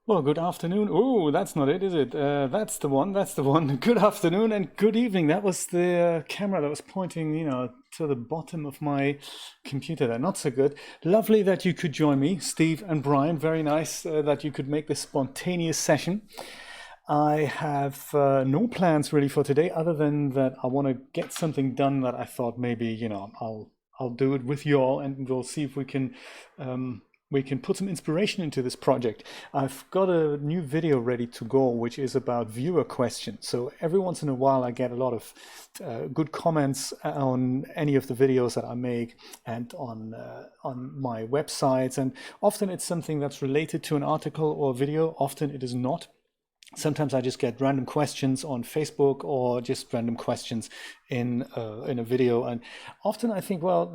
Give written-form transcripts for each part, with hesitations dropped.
Well, good afternoon. Oh, that's not it, is it? That's the one. That's the one. Good afternoon and good evening. That was the camera that was pointing, to the bottom of my computer there. Not so good. Lovely that you could join me, Steve and Brian. Very nice that you could make this spontaneous session. I have no plans really for today, other than that I want to get something done that I thought maybe, I'll do it with you all, and we'll see if we can put some inspiration into this project. I've got a new video ready to go, which is about viewer questions. So every once in a while, I get a lot of good comments on any of the videos that I make and on my websites. And often it's something that's related to an article or video. Often it is not. Sometimes I just get random questions on Facebook or just random questions in a video, and often I think, well,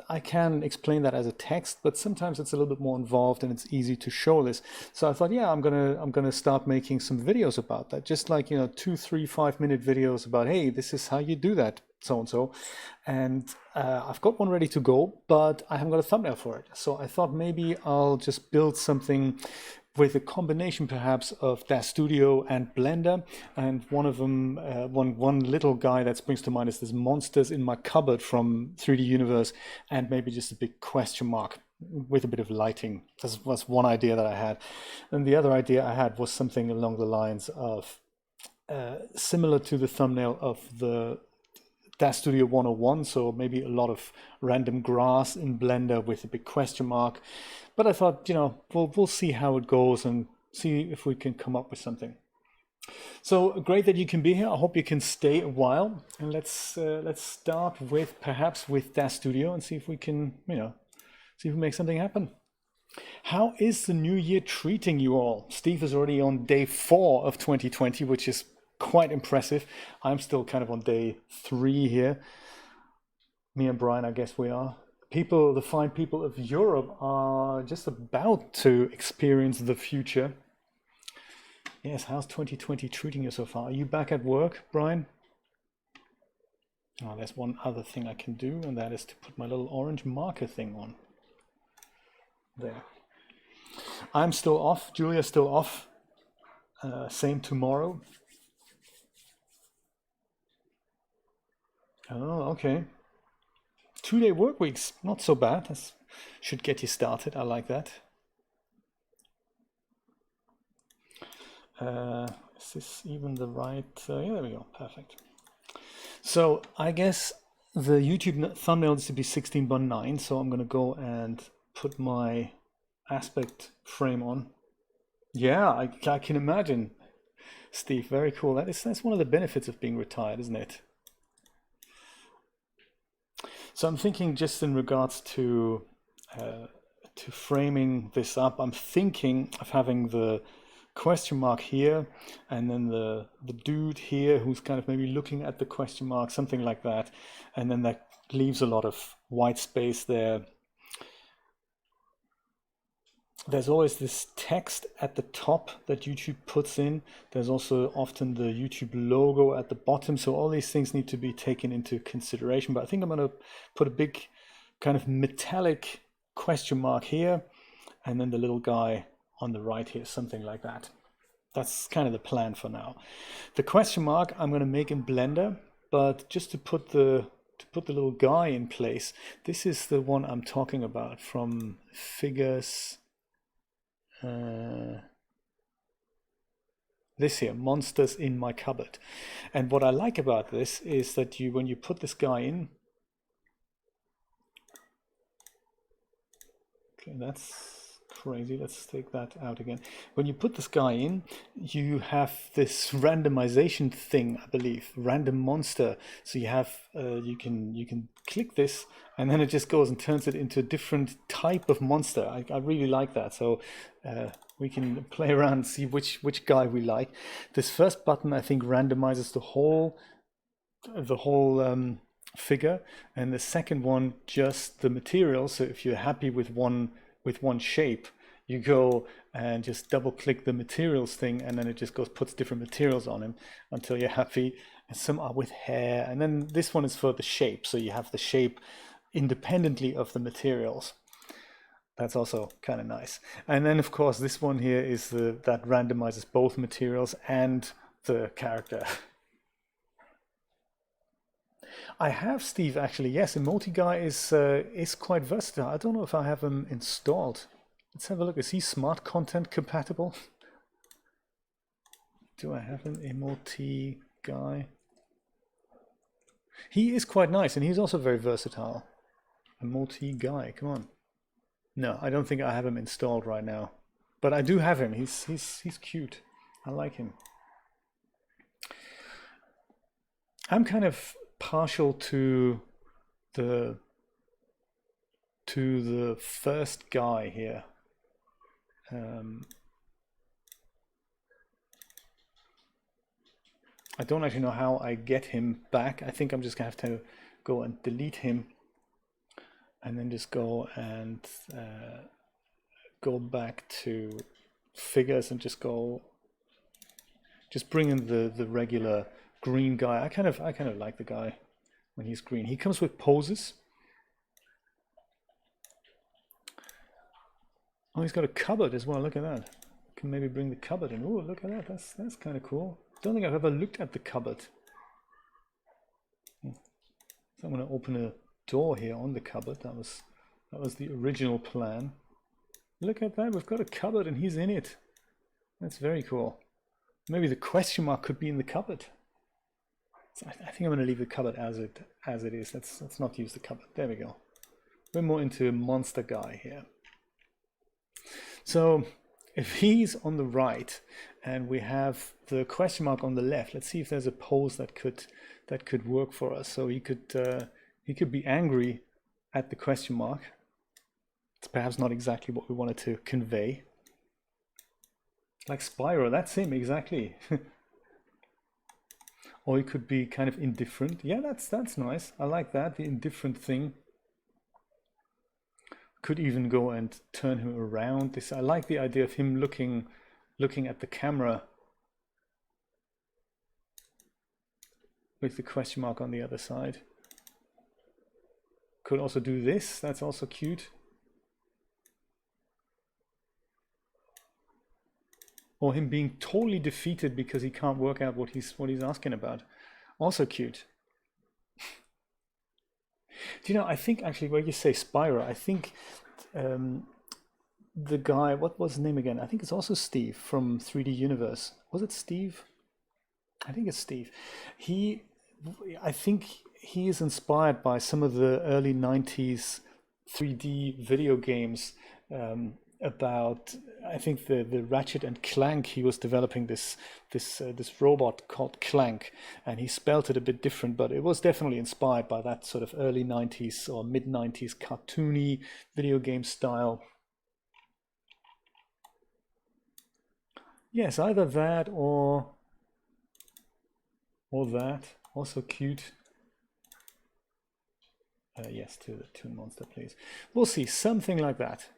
I can explain that as a text, but sometimes it's a little bit more involved and it's easy to show this. So I thought, yeah, I'm gonna start making some videos about that, just like 2, 3, 5 minute videos about, hey, this is how you do that, so and so, and I've got one ready to go, but I haven't got a thumbnail for it. So I thought maybe I'll just build something with a combination perhaps of DAZ Studio and Blender, and one of them, one little guy that springs to mind is this monsters in my cupboard from 3D Universe, and maybe just a big question mark with a bit of lighting. This was one idea that I had, and the other idea I had was something along the lines of similar to the thumbnail of the DAZ Studio 101, so maybe a lot of random grass in Blender with a big question mark. But I thought, we'll see how it goes and see if we can come up with something. So great that you can be here. I hope you can stay a while, and let's start with perhaps with DAZ Studio and see if we can, see if we make something happen. How is the new year treating you all? Steve is already on day 4 of 2020, which is quite impressive. I'm still kind of on day 3 here. Me and Brian, I guess we are. The fine people of Europe are just about to experience the future. Yes, how's 2020 treating you so far? Are you back at work, Brian? Oh, there's one other thing I can do, and that is to put my little orange marker thing on. There. I'm still off. Julia's still off. Same tomorrow. Oh, okay. 2-day work weeks, not so bad. That should get you started. I like that. Is this even the right? Yeah, there we go. Perfect. So I guess the YouTube thumbnail needs to be 16:9. So I'm going to go and put my aspect frame on. Yeah, I can imagine, Steve. Very cool. That's one of the benefits of being retired, isn't it? So I'm thinking just in regards to framing this up, I'm thinking of having the question mark here, and then the dude here who's kind of maybe looking at the question mark, something like that, and then that leaves a lot of white space there. There's always this text at the top that YouTube puts in. There's also often the YouTube logo at the bottom. So all these things need to be taken into consideration. But I think I'm going to put a big kind of metallic question mark here, and then the little guy on the right here, something like that. That's kind of the plan for now. The question mark I'm going to make in Blender, but just to put the little guy in place, this is the one I'm talking about from Figures. This here, monsters in my cupboard. And what I like about this is that when you put this guy in, okay, that's crazy. Let's take that out again. When you put this guy in, you have this randomization thing, I believe, random monster. So you have you can click this, and then it just goes and turns it into a different type of monster. I really like that. So we can play around and see which guy we like. This first button, I think, randomizes the whole figure, and the second one just the material. So if you're happy with one shape, you go and just double click the materials thing, and then it just puts different materials on him until you're happy. And some are with hair, and then this one is for the shape, so you have the shape independently of the materials. That's also kind of nice. And then of course this one here is that randomizes both materials and the character. I have Steve actually. Yes, Emoji Guy is quite versatile. I don't know if I have him installed. Let's have a look. Is he smart content compatible? Do I have an Emoji Guy? He is quite nice, and he's also very versatile. Emoji Guy, come on. No, I don't think I have him installed right now, but I do have him. He's cute. I like him. I'm kind of partial to the first guy here. I don't actually know how I get him back. I think I'm just gonna have to go and delete him, and then just go and go back to figures and just bring in the regular green guy. I kind of like the guy when he's green. He comes with poses. Oh, he's got a cupboard as well. Look at that. Can maybe bring the cupboard in. Oh, look at that. That's kind of cool. Don't think I've ever looked at the cupboard. So I'm going to open a door here on the cupboard. That was the original plan. Look at that. We've got a cupboard and he's in it. That's very cool. Maybe the question mark could be in the cupboard. So I think I'm going to leave the cupboard as it is. Let's not use the cupboard. There we go. We're more into monster guy here. So if he's on the right and we have the question mark on the left, let's see if there's a pose that could work for us. So he could be angry at the question mark. It's perhaps not exactly what we wanted to convey. Like Spyro, that's him exactly. Or he could be kind of indifferent. Yeah, that's nice. I like that, the indifferent thing. Could even go and turn him around. I like the idea of him looking at the camera with the question mark on the other side. Could also do this. That's also cute. Or him being totally defeated because he can't work out what he's asking about. Also cute. Do you know, I think actually where you say Spyro, I think the guy, what was his name again? I think it's also Steve from 3D Universe. Was it Steve? I think it's Steve. I think he is inspired by some of the early 90s 3D video games about, I think the Ratchet and Clank. He was developing this robot called Clank, and he spelt it a bit different, but it was definitely inspired by that sort of early 90s or mid 90s cartoony video game style. Yes, either that or that. Also cute. Yes, to the Toon Monster, please. We'll see, something like that.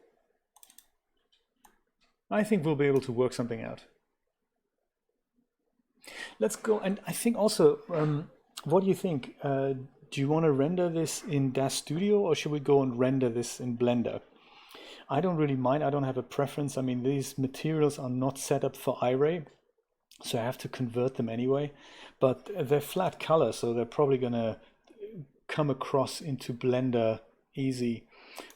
I think we'll be able to work something out. Let's go, and I think also, what do you think? Do you want to render this in DAZ Studio, or should we go and render this in Blender? I don't really mind. I don't have a preference. I mean, these materials are not set up for iRay, so I have to convert them anyway. But they're flat color, so they're probably going to come across into Blender easy.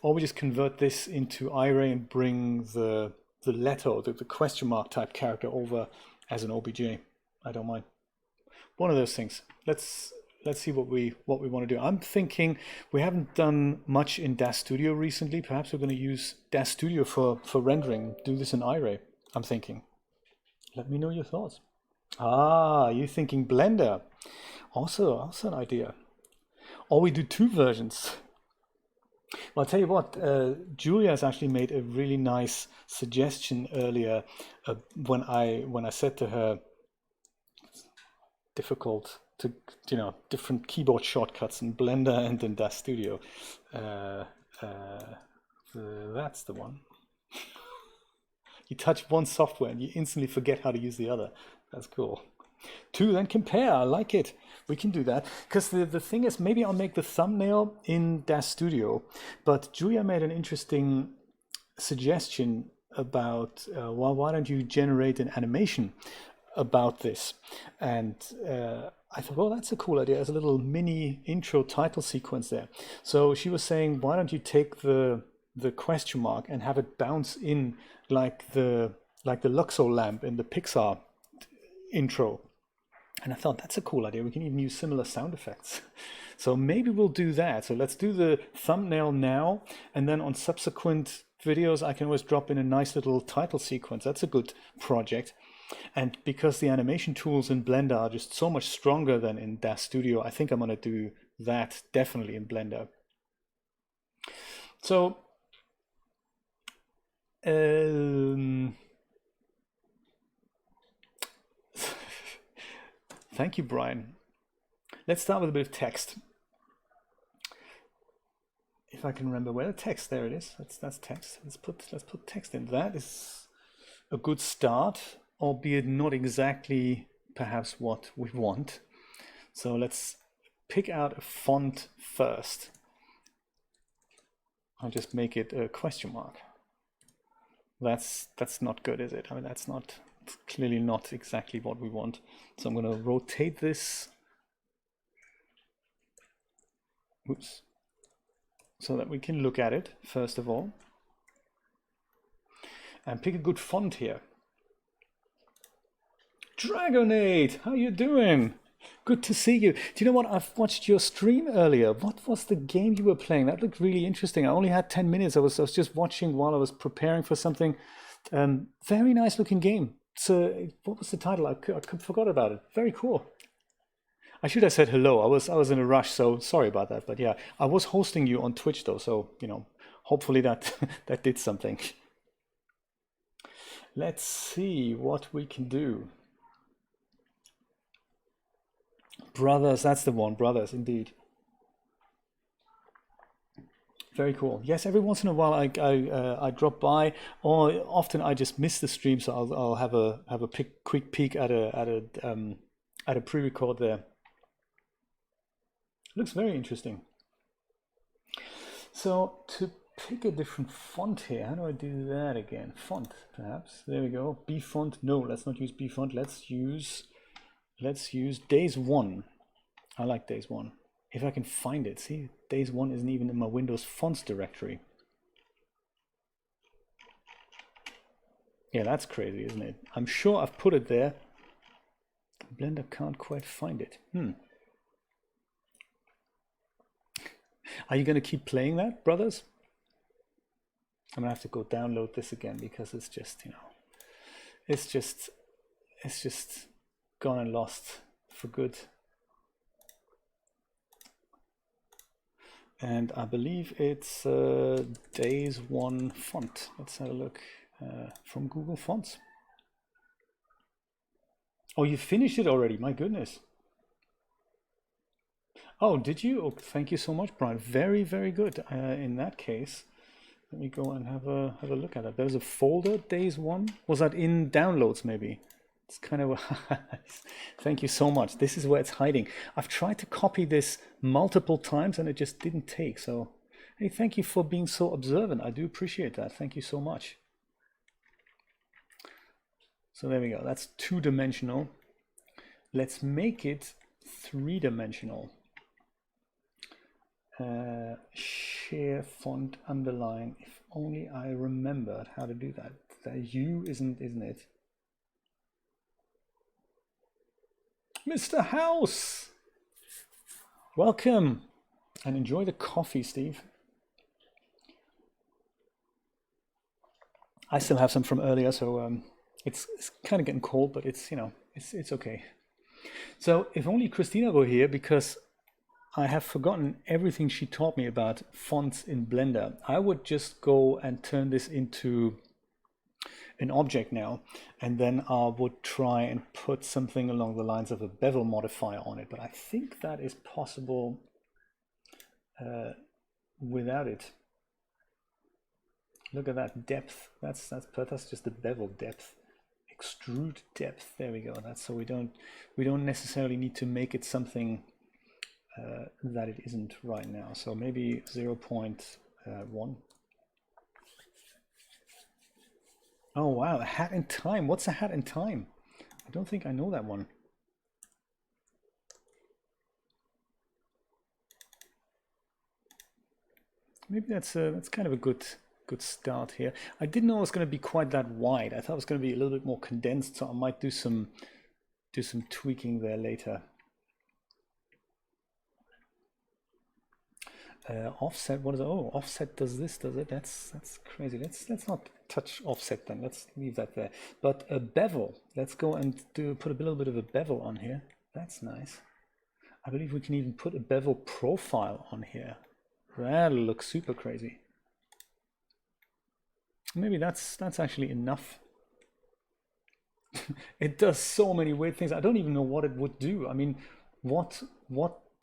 Or we just convert this into iRay and bring the letter, the question mark type character over as an OBJ. I don't mind. One of those things. Let's see what we want to do. I'm thinking we haven't done much in DAZ Studio recently. Perhaps we're going to use DAZ Studio for rendering. Do this in iRay, I'm thinking. Let me know your thoughts. Ah, you're thinking Blender. Also an idea. Or we do two versions. Well, I'll tell you what, Julia has actually made a really nice suggestion earlier when I said to her, difficult to, different keyboard shortcuts in Blender and in DAZ Studio. That's the one. You touch one software and you instantly forget how to use the other. That's cool. Two, then compare. I like it. We can do that. Because the thing is, maybe I'll make the thumbnail in DAZ Studio, but Julia made an interesting suggestion about, well, why don't you generate an animation about this? And I thought, well, that's a cool idea. There's a little mini intro title sequence there. So she was saying, why don't you take the question mark and have it bounce in like the Luxo lamp in the Pixar intro. And I thought, that's a cool idea. We can even use similar sound effects. So maybe we'll do that. So let's do the thumbnail now, and then on subsequent videos I can always drop in a nice little title sequence. That's a good project. And because the animation tools in Blender are just so much stronger than in DAZ Studio, I think I'm going to do that definitely in Blender. So thank you, Brian. Let's start with a bit of text. If I can remember where the text, there it is. That's text. Let's put text in. That is a good start, albeit not exactly perhaps what we want. So let's pick out a font first. I'll just make it a question mark. That's not good, is it? I mean, it's clearly not exactly what we want. So I'm going to rotate this. Oops. So that we can look at it first of all. And pick a good font here. Dragonade, how you doing? Good to see you. Do you know what? I've watched your stream earlier. What was the game you were playing? That looked really interesting. I only had 10 minutes. I was just watching while I was preparing for something. Very nice looking game. So what was the title? I forgot about it. Very cool. I should have said hello. I was in a rush, so sorry about that. But yeah, I was hosting you on Twitch though, so you know, hopefully that that did something. Let's see what we can do. Brothers, that's the one. Brothers, indeed. Very cool. Yes, every once in a while I drop by, or often I just miss the stream, so I'll have a quick peek at a pre-record there. Looks very interesting. So to pick a different font here, how do I do that again? Font, perhaps. There we go. B font. No, let's not use B font. Let's use DAZ 1. I like DAZ 1. If I can find it. See, DAZ 1 isn't even in my Windows fonts directory. Yeah, that's crazy, isn't it? I'm sure I've put it there. Blender can't quite find it. Are you going to keep playing that, brothers? I'm going to have to go download this again because it's just, you know, it's just gone and lost for good. And I believe it's DAZ 1 font. Let's have a look from Google Fonts. Oh, you finished it already, my goodness. Oh, did you? Oh, thank you so much, Brian. Very, very good. In that case, let me go and have a look at it. There's a folder, DAZ 1. Was that in downloads, maybe? It's kind of thank you so much. This is where it's hiding. I've tried to copy this multiple times and it just didn't take. So, hey, thank you for being so observant. I do appreciate that. Thank you so much. So there we go. That's 2-dimensional. Let's make it 3-dimensional. Share font underline. If only I remembered how to do that. That U isn't it? Mr. House, welcome, and enjoy the coffee, Steve. I still have some from earlier, so it's kind of getting cold, but it's, you know, it's okay. So if only Christina were here, because I have forgotten everything she taught me about fonts in Blender. I would just go and turn this into an object now, and then I would try and put something along the lines of a bevel modifier on it, but I think that is possible without it. Look at that depth. That's just the bevel depth. Extrude depth. There we go. That's so we don't necessarily need to make it something that it isn't right now. So maybe 0.1. Oh wow, a hat in time. What's a hat in time? I don't think I know that one. Maybe that's kind of a good start here. I didn't know it was going to be quite that wide. I thought it was going to be a little bit more condensed, so I might do some tweaking there later. Offset, what is it? Oh, offset does this, does it? That's crazy. Let's not touch offset then. Let's leave that there. But a bevel. Let's go and put a little bit of a bevel on here. That's nice. I believe we can even put a bevel profile on here. That'll look super crazy. Maybe that's actually enough. It does so many weird things. I don't even know what it would do. I mean, what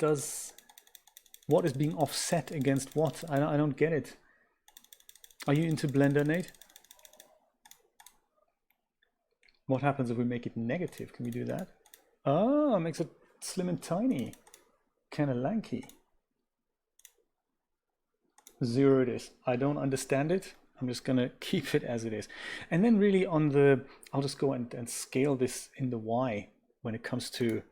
is being offset against what? I don't get it. Are you into Blender, Nate? What happens if we make it negative? Can we do that? Oh, it makes it slim and tiny. Kind of lanky. 0 it is. I don't understand it. I'm just gonna keep it as it is. And then really on the, I'll just go and scale this in the Y when it comes to,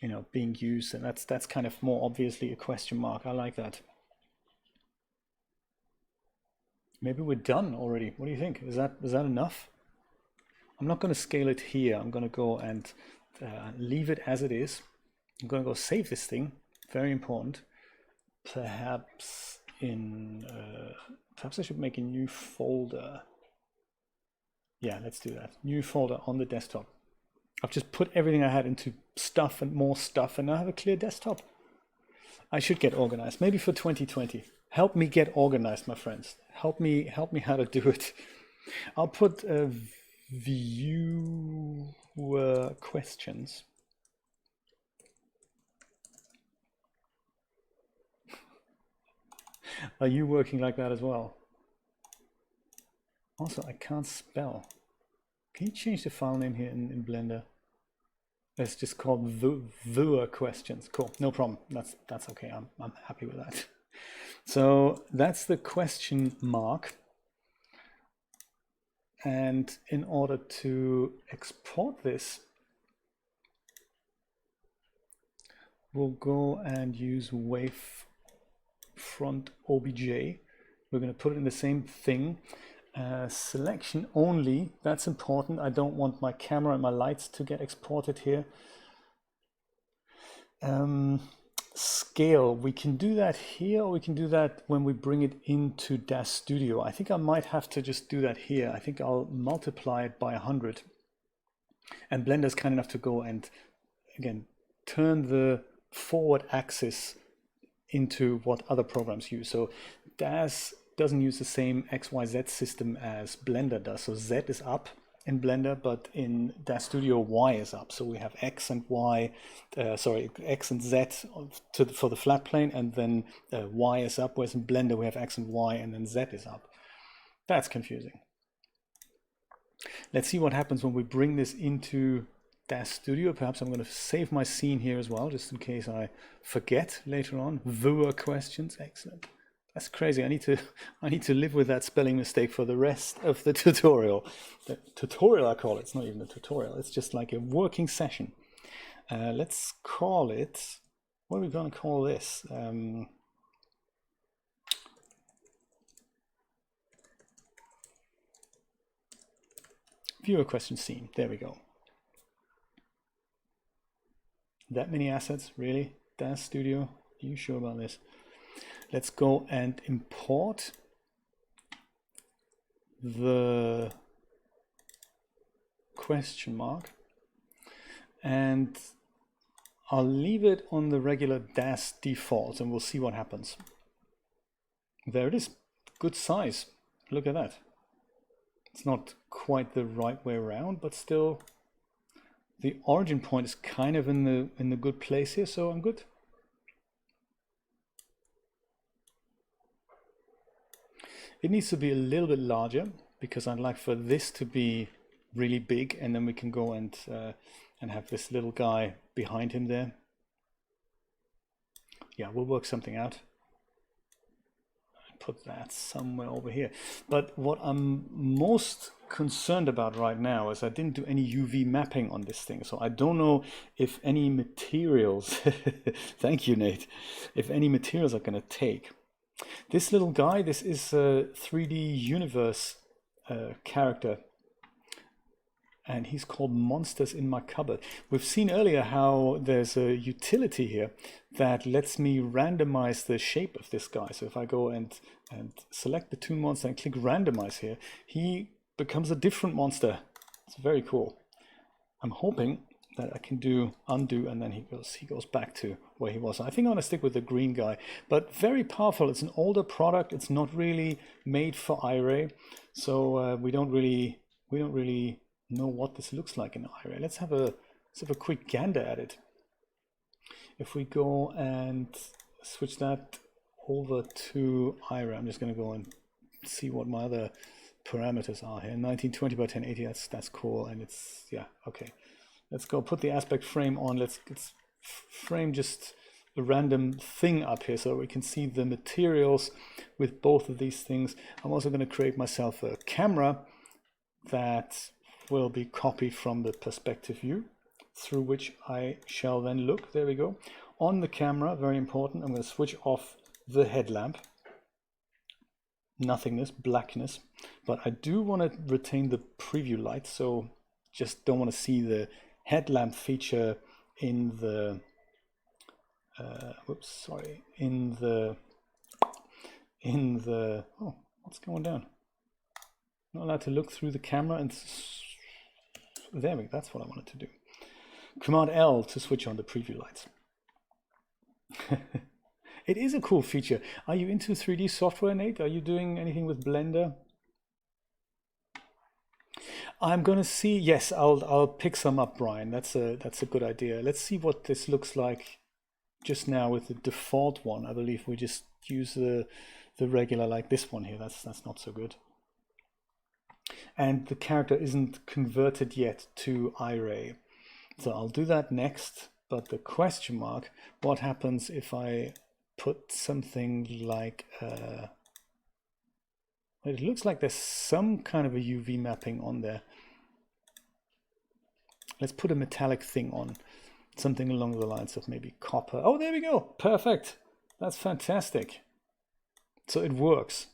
you know, being used. And that's kind of more obviously a question mark. I like that. Maybe we're done already. What do you think? Is that enough? I'm not going to scale it here. I'm going to go and leave it as it is. I'm going to go save this thing. Very important. Perhaps I should make a new folder. Yeah, let's do that. New folder on the desktop. I've just put everything I had into stuff and more stuff, and now I have a clear desktop. I should get organized. Maybe for 2020. Help me get organized, my friends. Help me how to do it. I'll put viewer questions. Are you working like that as well? Also, I can't spell. Can you change the file name here in Blender? It's just called viewer questions. Cool, no problem. That's okay. I'm happy with that. So that's the question mark. And in order to export this, we'll go and use wavefront OBJ. We're going to put it in the same thing. Selection only, that's important. I don't want my camera and my lights to get exported here. Scale, we can do that here, or we can do that when we bring it into DAZ Studio. I think I might have to just do that here. I think I'll multiply it by 100. And Blender's kind enough to go and, again, turn the forward axis into what other programs use. So DAZ doesn't use the same XYZ system as Blender does. So Z is up in Blender, but in DAZ Studio, Y is up. So we have X and Y, X and Z for the flat plane, and then Y is up, whereas in Blender we have X and Y, and then Z is up. That's confusing. Let's see what happens when we bring this into DAZ Studio. Perhaps I'm going to save my scene here as well, just in case I forget later on. Viewer questions, excellent. That's crazy. I need to live with that spelling mistake for the rest of the tutorial. The tutorial, I call it. It's not even a tutorial. It's just like a working session. Let's call it. What are we going to call this? Viewer question scene. There we go. That many assets, really? DAZ Studio? Are you sure about this? Let's go and import the question mark, and I'll leave it on the regular DAZ default, and we'll see what happens. There it is. Good size. Look at that. It's not quite the right way around, but still the origin point is kind of in the good place here, so I'm good. It needs to be a little bit larger because I'd like for this to be really big, and then we can go and have this little guy behind him there. Yeah, we'll work something out. put that somewhere over here. But what I'm most concerned about right now is I didn't do any UV mapping on this thing. So I don't know if any materials, thank you, Nate, if any materials are going to take. This little guy, this is a 3D Universe character, and he's called Monsters in My Cupboard. We've seen earlier how there's a utility here that lets me randomize the shape of this guy. So if I go and select the Toon Monster and click randomize here, he becomes a different monster. It's very cool. I'm hoping that I can do undo, and then he goes back to where he was. I think I'm gonna stick with the green guy, but very powerful. It's an older product. It's not really made for iRay, so we don't really know what this looks like in iRay. Let's have a quick gander at it. If we go and switch that over to iRay, I'm just going to go and see what my other parameters are here. 1920 by 1080. That's cool, and it's, yeah, okay. Let's go put the aspect frame on. Let's frame just a random thing up here so we can see the materials with both of these things. I'm also going to create myself a camera that will be copied from the perspective view, through which I shall then look. There we go. On the camera, very important, I'm going to switch off the headlamp. Nothingness, blackness. But I do want to retain the preview light, so just don't want to see the headlamp feature in the oh, what's going down? Not allowed to look through the camera, and there we go. That's what I wanted to do. Command L to switch on the preview lights. It is a cool feature. Are you into 3D software, Nate? Are you doing anything with Blender? I'm gonna see. Yes, I'll pick some up, Brian. That's a good idea. Let's see what this looks like just now with the default one. I believe we just use the regular, like this one here. That's not so good. And the character isn't converted yet to iRay. So I'll do that next. But the question mark, what happens if I put something like it looks like there's some kind of a UV mapping on there. Let's put a metallic thing on, something along the lines of maybe copper. Oh, there we go. Perfect. That's fantastic. So it works.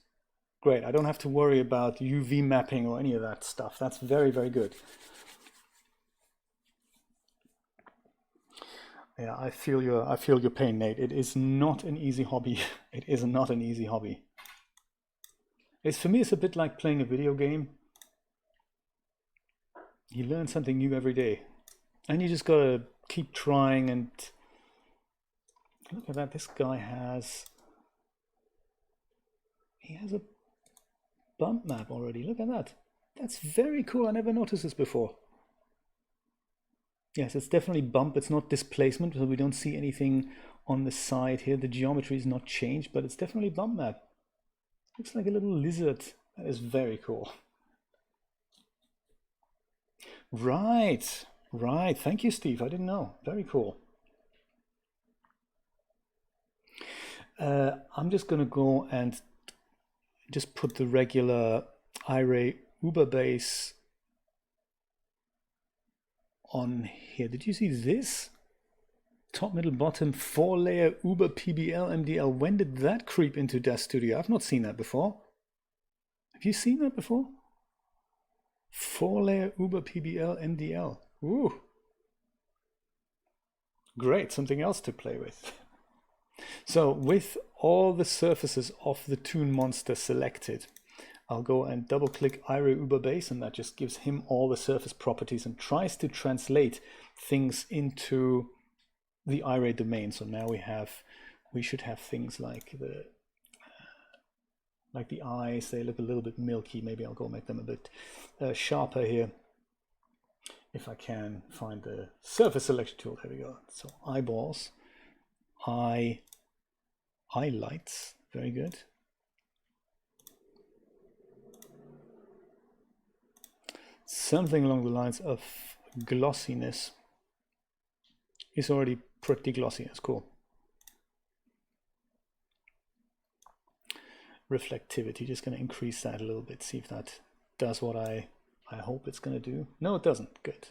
Great. I don't have to worry about UV mapping or any of that stuff. That's very, very good. Yeah, I feel your pain, Nate. It is not an easy hobby. It is not an easy hobby. For me, it's a bit like playing a video game. You learn something new every day, and you just gotta keep trying. And look at that. This guy has a bump map already. Look at that. That's very cool. I never noticed this before. Yes, it's definitely bump. It's not displacement, so we don't see anything on the side here. The geometry is not changed, but it's definitely bump map. Looks like a little lizard. That is very cool. Right, right. Thank you, Steve. I didn't know. Very cool. I'm just going to go and just put the regular iRay Uber base on here. Did you see this? Top, middle, bottom, 4-layer Uber PBL MDL. When did that creep into DAZ Studio? I've not seen that before. Have you seen that before? 4-layer Uber PBL MDL. Ooh. Great, something else to play with. So with all the surfaces of the Toon Monster selected, I'll go and double click iRay Uber Base, and that just gives him all the surface properties and tries to translate things into the iRay domain. So now we should have things like the eyes. They look a little bit milky. Maybe I'll go make them a bit sharper here. If I can find the surface selection tool. There we go. So eyeballs, highlights, very good. Something along the lines of glossiness. It's already pretty glossy. That's cool. reflectivity. Just going to increase that a little bit, see if that does what I hope it's going to do. No, it doesn't. Good.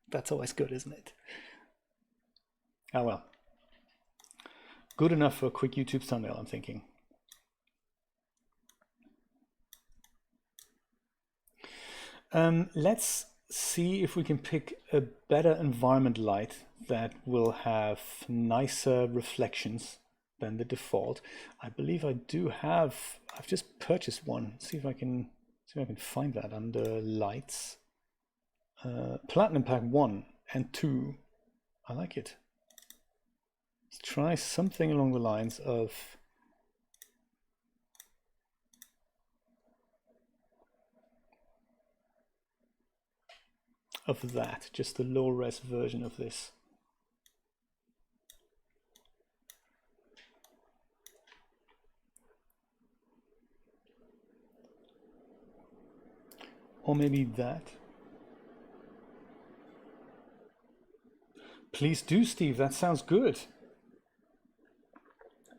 That's always good, isn't it? Oh well. Good enough for a quick YouTube thumbnail, I'm thinking. Let's see if we can pick a better environment light that will have nicer reflections than the default. I believe I do have, I've just purchased one. See if I can find that under lights. Platinum Pack 1 and 2. I like it. Let's try something along the lines of that, just a low res version of this. Or maybe that. Please do, Steve. That sounds good.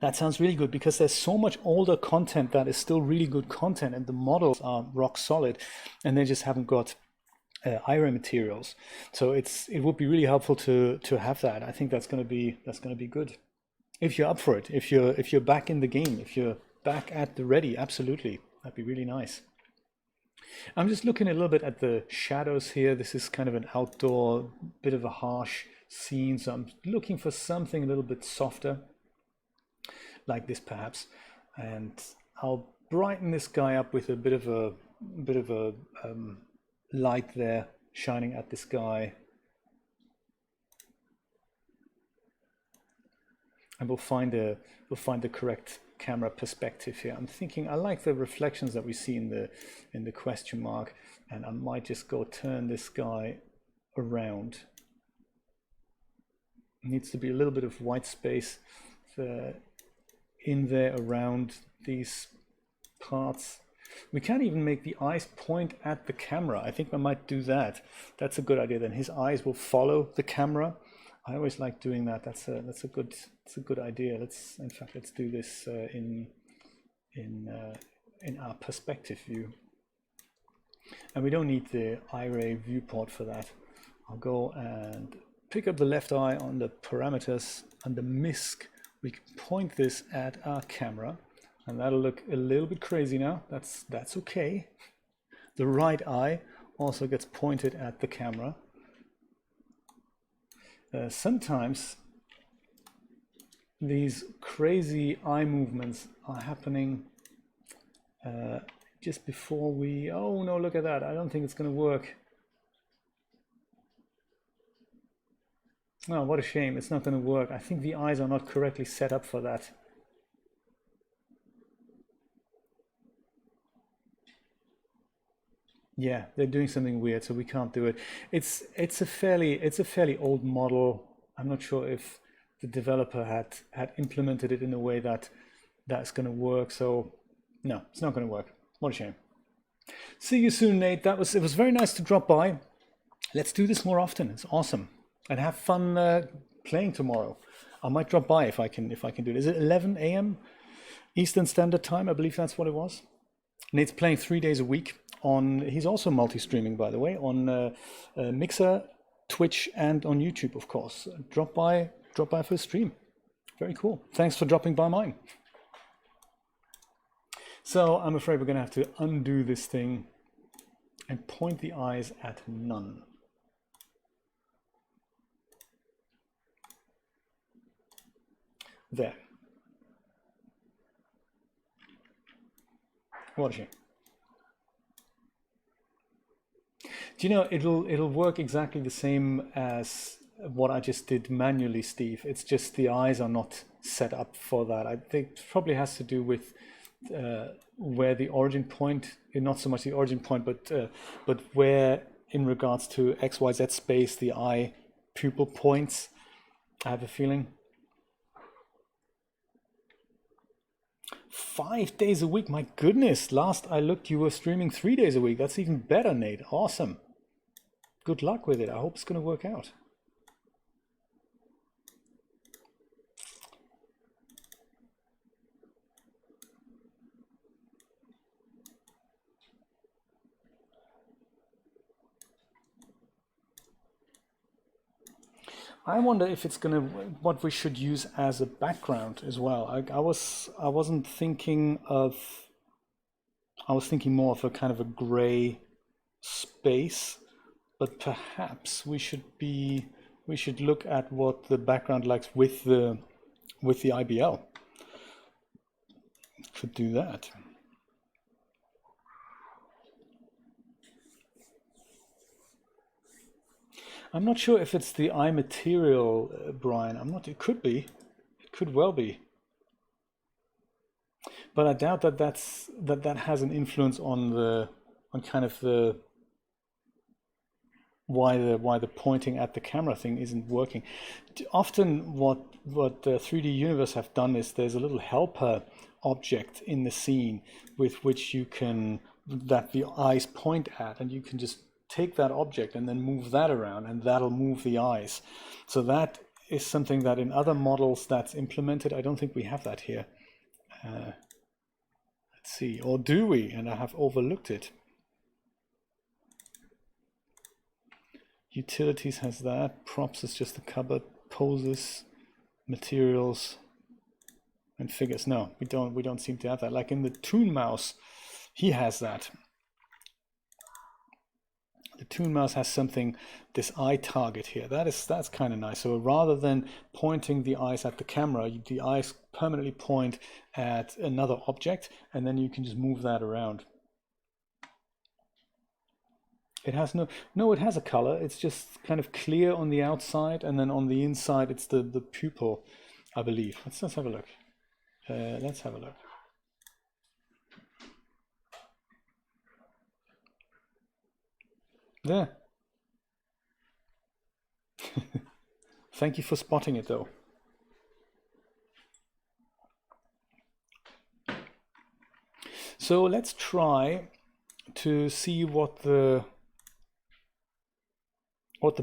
That sounds really good, because there's so much older content that is still really good content, and the models are rock solid, and they just haven't got IRA materials. So it would be really helpful to have that. I think that's going to be good. If you're up for it, if you're back in the game, if you're back at the ready, absolutely, that'd be really nice. I'm just looking a little bit at the shadows here. This is kind of an outdoor, bit of a harsh scene, so I'm looking for something a little bit softer, like this perhaps, and I'll brighten this guy up with a bit of a light there shining at this guy, and we'll find the correct camera perspective here. I'm thinking I like the reflections that we see in the question mark, and I might just go turn this guy around. Needs to be a little bit of white space in there around these parts. We can't even make the eyes point at the camera. I think I might do that. That's a good idea. Then his eyes will follow the camera. I always like doing that. That's a good idea. Let's do this in our perspective view. And we don't need the IRA viewport for that. I'll go and pick up the left eye on the parameters. Under MISC, we can point this at our camera, and that'll look a little bit crazy now. That's okay. The right eye also gets pointed at the camera. Sometimes these crazy eye movements are happening just before we, oh no, look at that. I don't think it's going to work. Oh, what a shame. It's not going to work. I think the eyes are not correctly set up for that. Yeah, they're doing something weird, so we can't do it. It's a fairly old model. I'm not sure if the developer had implemented it in a way that's going to work. So no, it's not going to work. What a shame. See you soon, Nate. It was very nice to drop by. Let's do this more often. It's awesome. And have fun playing tomorrow. I might drop by if I can do it. Is it 11 a.m. Eastern Standard Time? I believe that's what it was. Nate's playing 3 days a week on. He's also multi-streaming, by the way, on Mixer, Twitch, and on YouTube, of course. Drop by for a stream. Very cool. Thanks for dropping by mine. So I'm afraid we're going to have to undo this thing and point the eyes at none. There. What a shame. Do you know, it'll work exactly the same as what I just did manually, Steve. It's just the eyes are not set up for that. I think it probably has to do with where the origin point, not so much the origin point, but where in regards to XYZ space the eye pupil points, I have a feeling. 5 days a week, my goodness. Last I looked, you were streaming 3 days a week. That's even better, Nate. Awesome. Good luck with it. I hope it's going to work out. I wonder if it's gonna what we should use as a background as well. I wasn't thinking of. I was thinking more of a kind of a gray space, but perhaps we should look at what the background likes with the IBL. Could do that. I'm not sure if it's the eye material, Brian. I'm not. It could be. It could well be. But I doubt that that has an influence on kind of the why the pointing at the camera thing isn't working. Often what 3D Universe have done is there's a little helper object in the scene with which that the eyes point at, and you can just take that object and then move that around, and that'll move the eyes. So that is something that in other models that's implemented. I don't think we have that here. Let's see, or do we? And I have overlooked it. Utilities has that. Props is just a cupboard. Poses, materials, and figures. No, we don't seem to have that. Like in the Toon Mouse, he has that. The Toon Mouse has something, this eye target here. That's kind of nice. So rather than pointing the eyes at the camera, the eyes permanently point at another object, and then you can just move that around. It has it has a color. It's just kind of clear on the outside, and then on the inside it's the pupil, I believe. Let's have a look. Let's have a look. There. Thank you for spotting it, though. So let's try to see what the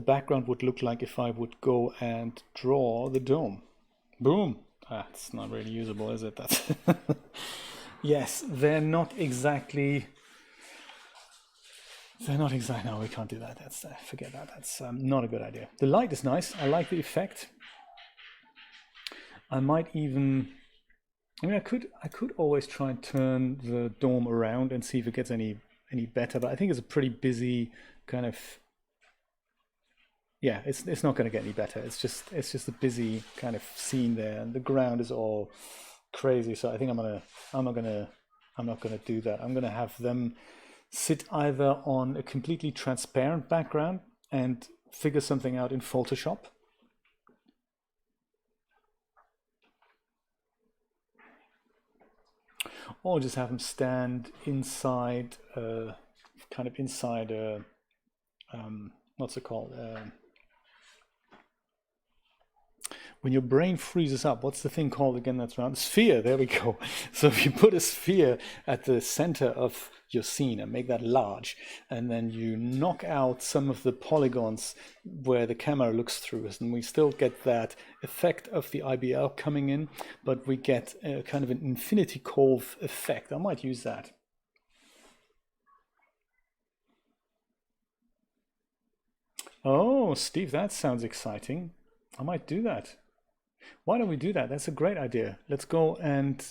background would look like if I would go and draw the dome. Boom. That's not really usable, is it? That's yes, they're not exactly. No, we can't do that. That's forget that. That's not a good idea. The light is nice. I like the effect. I might even. I mean, I could always try and turn the dome around and see if it gets any better. But I think it's a pretty busy kind of. Yeah, it's not going to get any better. It's just a busy kind of scene there, and the ground is all crazy. So I think I'm not gonna do that. I'm gonna have them sit either on a completely transparent background and figure something out in Photoshop, or just have them stand inside, kind of inside a, what's it called? When your brain freezes up, what's the thing called again that's around? Sphere, there we go. So if you put a sphere at the center of your scene and make that large, and then you knock out some of the polygons where the camera looks through us, and we still get that effect of the IBL coming in, but we get a kind of an infinity curve effect. I might use that. Oh, Steve, that sounds exciting. I might do that. Why don't we do that? That's a great idea. Let's go and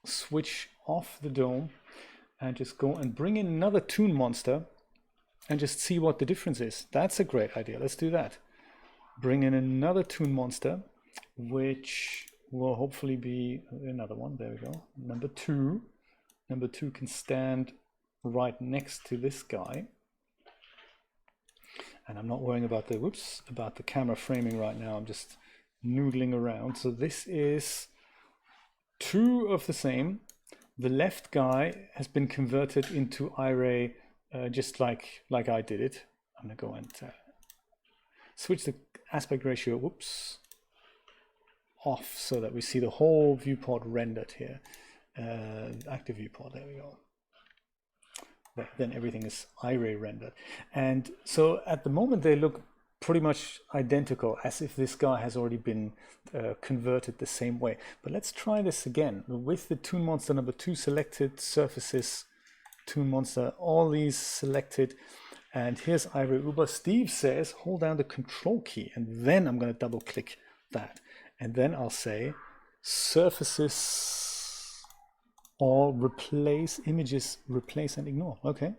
switch off the dome and just go and bring in another Toon Monster and just see what the difference is. That's a great idea. Let's do that. Bring in another Toon Monster, which will hopefully be another one. There we go. Number 2. Number 2 can stand right next to this guy. And I'm not worrying about the camera framing right now. I'm just noodling around. So this is 2 of the same. The left guy has been converted into iRay just like I did it. I'm gonna go and switch the aspect ratio off so that we see the whole viewport rendered here. Active viewport, there we go. Then everything is iRay rendered. And so at the moment they look pretty much identical, as if this guy has already been converted the same way. But let's try this again with the Toon Monster number 2 selected, surfaces, Toon Monster, all these selected, And here's Ira Uber. Steve says, hold down the control key, and then I'm going to double click that. And then I'll say surfaces or replace images, replace and ignore. Okay.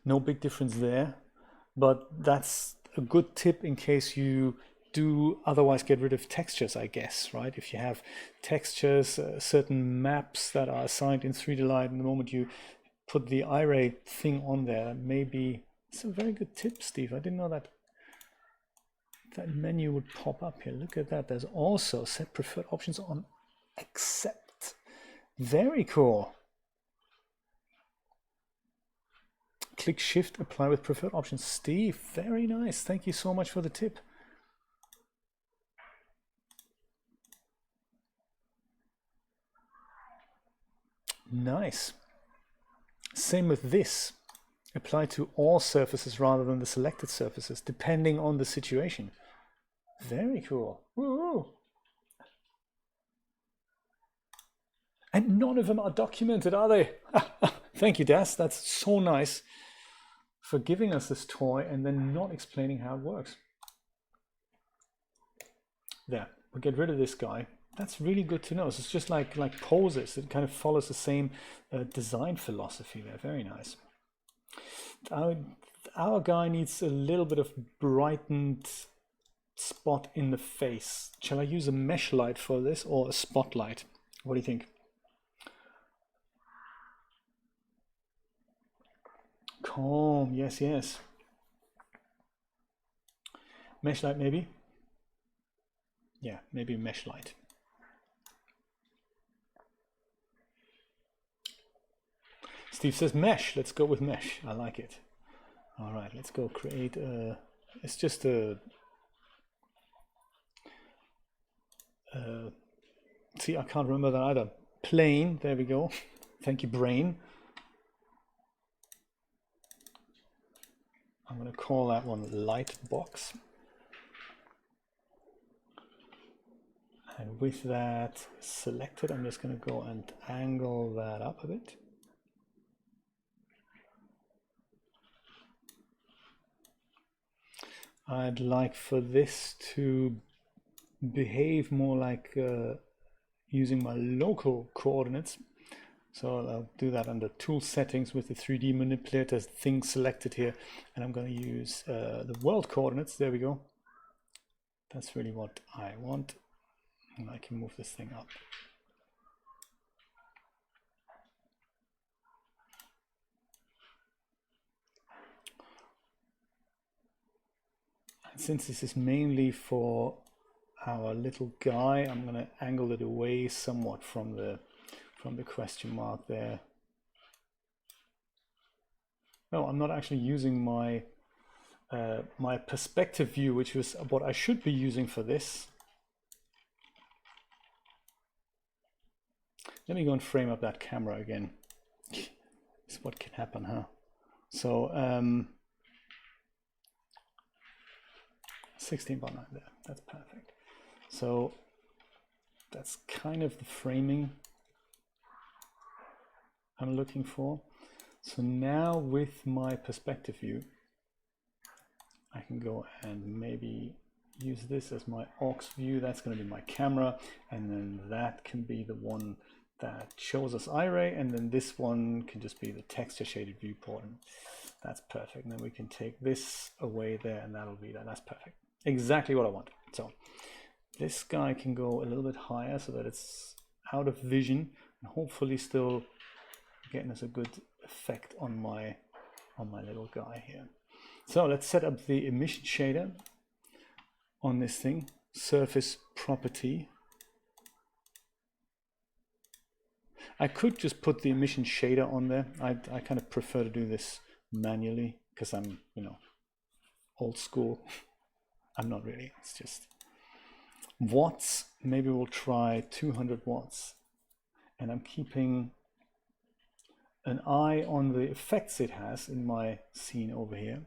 No big difference there, but that's a good tip in case you do otherwise get rid of textures, I guess, right? If you have textures, certain maps that are assigned in 3D Light, and the moment you put the iRay thing on there, maybe it's a very good tip, Steve. I didn't know that that menu would pop up here. Look at that. There's also set preferred options on accept. Very cool. Click shift, apply with preferred options. Steve, very nice. Thank you so much for the tip. Nice. Same with this. Apply to all surfaces rather than the selected surfaces, depending on the situation. Very cool. Woo-hoo. And none of them are documented, are they? Thank you, DAZ. That's so nice for giving us this toy and then not explaining how it works. There, we'll get rid of this guy. That's really good to know. So it's just like poses. It kind of follows the same design philosophy there. Very nice. Our guy needs a little bit of brightened spot in the face. Shall I use a mesh light for this or a spotlight? What do you think? Calm, yes, yes. Mesh light maybe? Yeah, maybe mesh light. Steve says mesh. Let's go with mesh. I like it. All right, let's go create a, it's just a, see, I can't remember that either. Plane, there we go. Thank you, brain. I'm going to call that one light box. And with that selected, I'm just going to go and angle that up a bit. I'd like for this to behave more like using my local coordinates. So I'll do that under tool settings with the 3D manipulator thing selected here. And I'm going to use the world coordinates. There we go. That's really what I want. And I can move this thing up. And since this is mainly for our little guy, I'm going to angle it away somewhat from the question mark there. No, I'm not actually using my my perspective view, which was what I should be using for this. Let me go and frame up that camera again. This is what can happen, huh? So 16:9 there, that's perfect. So that's kind of the framing I'm looking for. So now with my perspective view, I can go and maybe use this as my aux view. That's going to be my camera, and then that can be the one that shows us iRay, and then this one can just be the texture shaded viewport, and that's perfect. And then we can take this away there, and that'll be that. That's perfect. Exactly what I want. So this guy can go a little bit higher so that it's out of vision, and hopefully still getting us a good effect on my little guy here. So let's set up the emission shader on this thing. Surface property. I could just put the emission shader on there. I kind of prefer to do this manually because I'm, you know, old school. I'm not really. It's just watts. Maybe we'll try 200 watts. And I'm keeping an eye on the effects it has in my scene over here.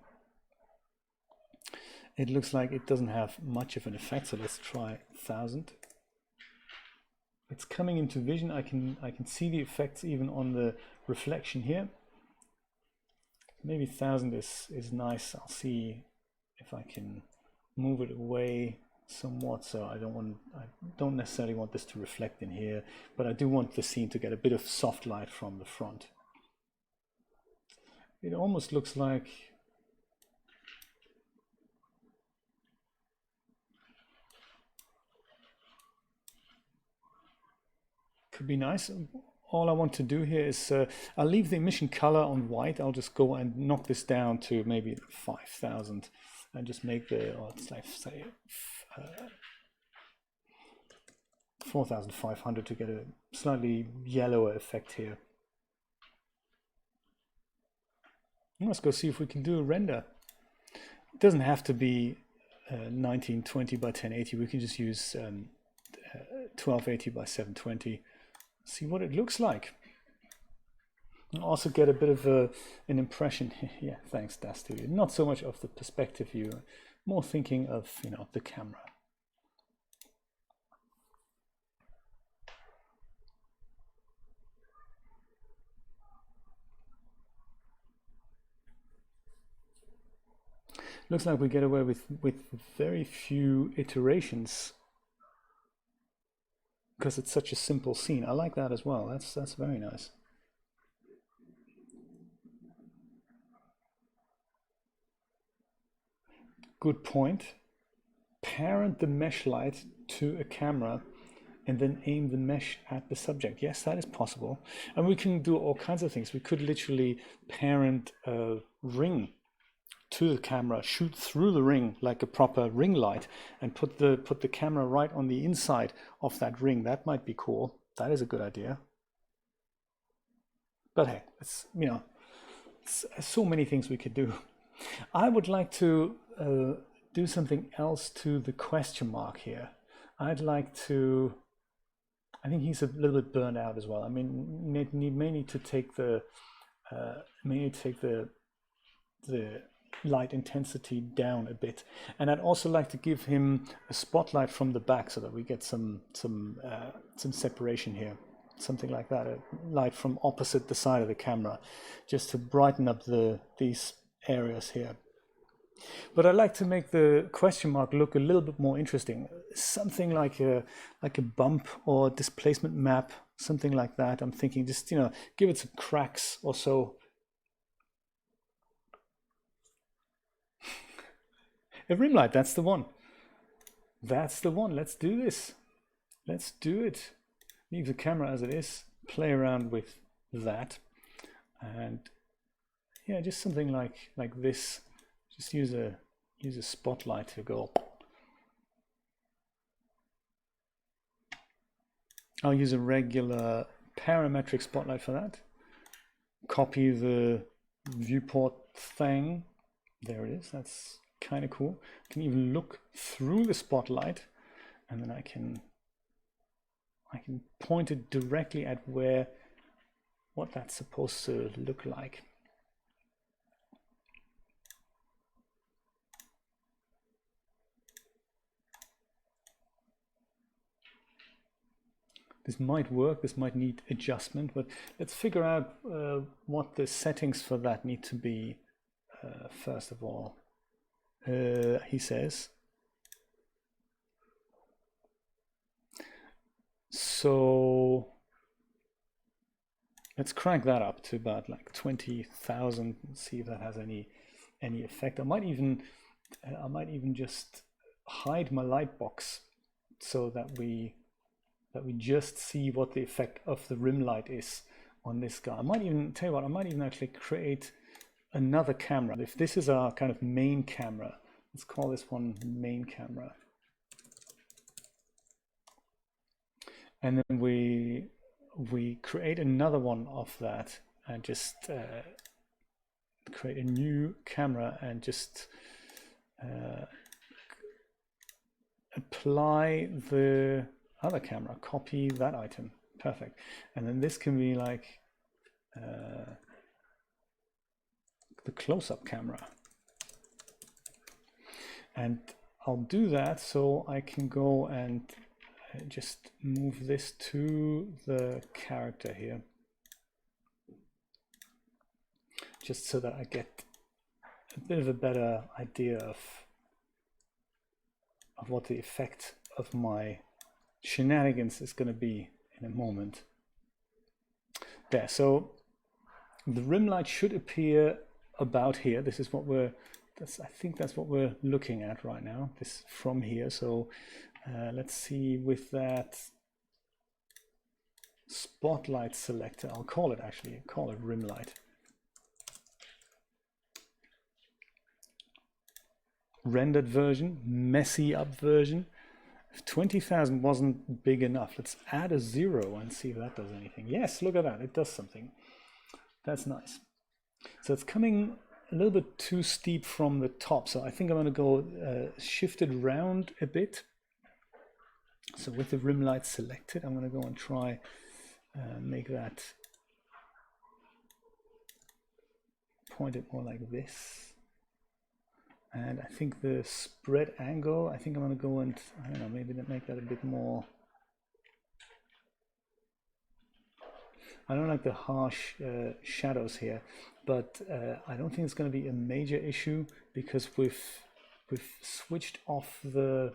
It looks like it doesn't have much of an effect, so let's try 1000. it's coming into vision. I can see the effects even on the reflection here. Maybe 1000 is nice. I'll see if I can move it away somewhat. So I don't necessarily want this to reflect in here, but I do want the scene to get a bit of soft light from the front. It almost looks like could be nice. All I want to do here is I'll leave the emission color on white. I'll just go and knock this down to maybe 5000 and just make the, or it's like say 4500 to get a slightly yellower effect here. Let's go see if we can do a render. It doesn't have to be 1920 by 1080. We can just use 1280 by 720. See what it looks like. And also get a bit of an impression. Yeah, thanks, DAZ Studio. Not so much of the perspective view, more thinking of, you know, the camera. Looks like we get away with very few iterations because it's such a simple scene. I like that as well. That's very nice. Good point. Parent the mesh light to a camera and then aim the mesh at the subject. Yes, that is possible. And we can do all kinds of things. We could literally parent a ring to the camera, shoot through the ring like a proper ring light, and put the camera right on the inside of that ring. That might be cool. That is a good idea. But hey, it's, you know, it's so many things we could do. I would like to do something else to the question mark here. I'd like to, I think he's a little bit burned out as well. I mean, may need to take the light intensity down a bit, and I'd also like to give him a spotlight from the back so that we get some separation here, something like that, a light from opposite the side of the camera, just to brighten up these areas here. But I like to make the question mark look a little bit more interesting, something like a bump or displacement map, something like that. I'm thinking just, you know, give it some cracks or so. A rim light, that's the one. That's the one. Let's do this. Let's do it. Leave the camera as it is. Play around with that, and yeah, just something like this. Just use a spotlight to go. I'll use a regular parametric spotlight for that. Copy the viewport thing. There it is. That's kind of cool. I can even look through the spotlight, and then I can point it directly at what that's supposed to look like. This might work, this might need adjustment, but let's figure out what the settings for that need to be first of all. He says, so let's crank that up to about like 20,000 and see if that has any effect. I might even just hide my light box so that we just see what the effect of the rim light is on this guy. I might even tell you what, I might even actually create another camera. If this is our kind of main camera, let's call this one main camera. And then we create another one of that and just create a new camera and just apply the other camera, copy that item. Perfect. And then this can be like the close-up camera, and I'll do that so I can go and just move this to the character here, just so that I get a bit of a better idea of what the effect of my shenanigans is going to be in a moment. There, so the rim light should appear about here. This is what we're, I think that's what we're looking at right now, this from here. So let's see with that spotlight selector, I'll call it rim light. Rendered version, messy up version. If 20,000 wasn't big enough, let's add a 0 and see if that does anything. Yes, look at that, it does something. That's nice. So it's coming a little bit too steep from the top, so I think I'm going to go shift it around a bit. So with the rim light selected, I'm going to go and try make that point it more like this. And I think the spread angle, I think I'm going to go and, I don't know, maybe make that a bit more. I don't like the harsh shadows here, but I don't think it's going to be a major issue because we've switched off the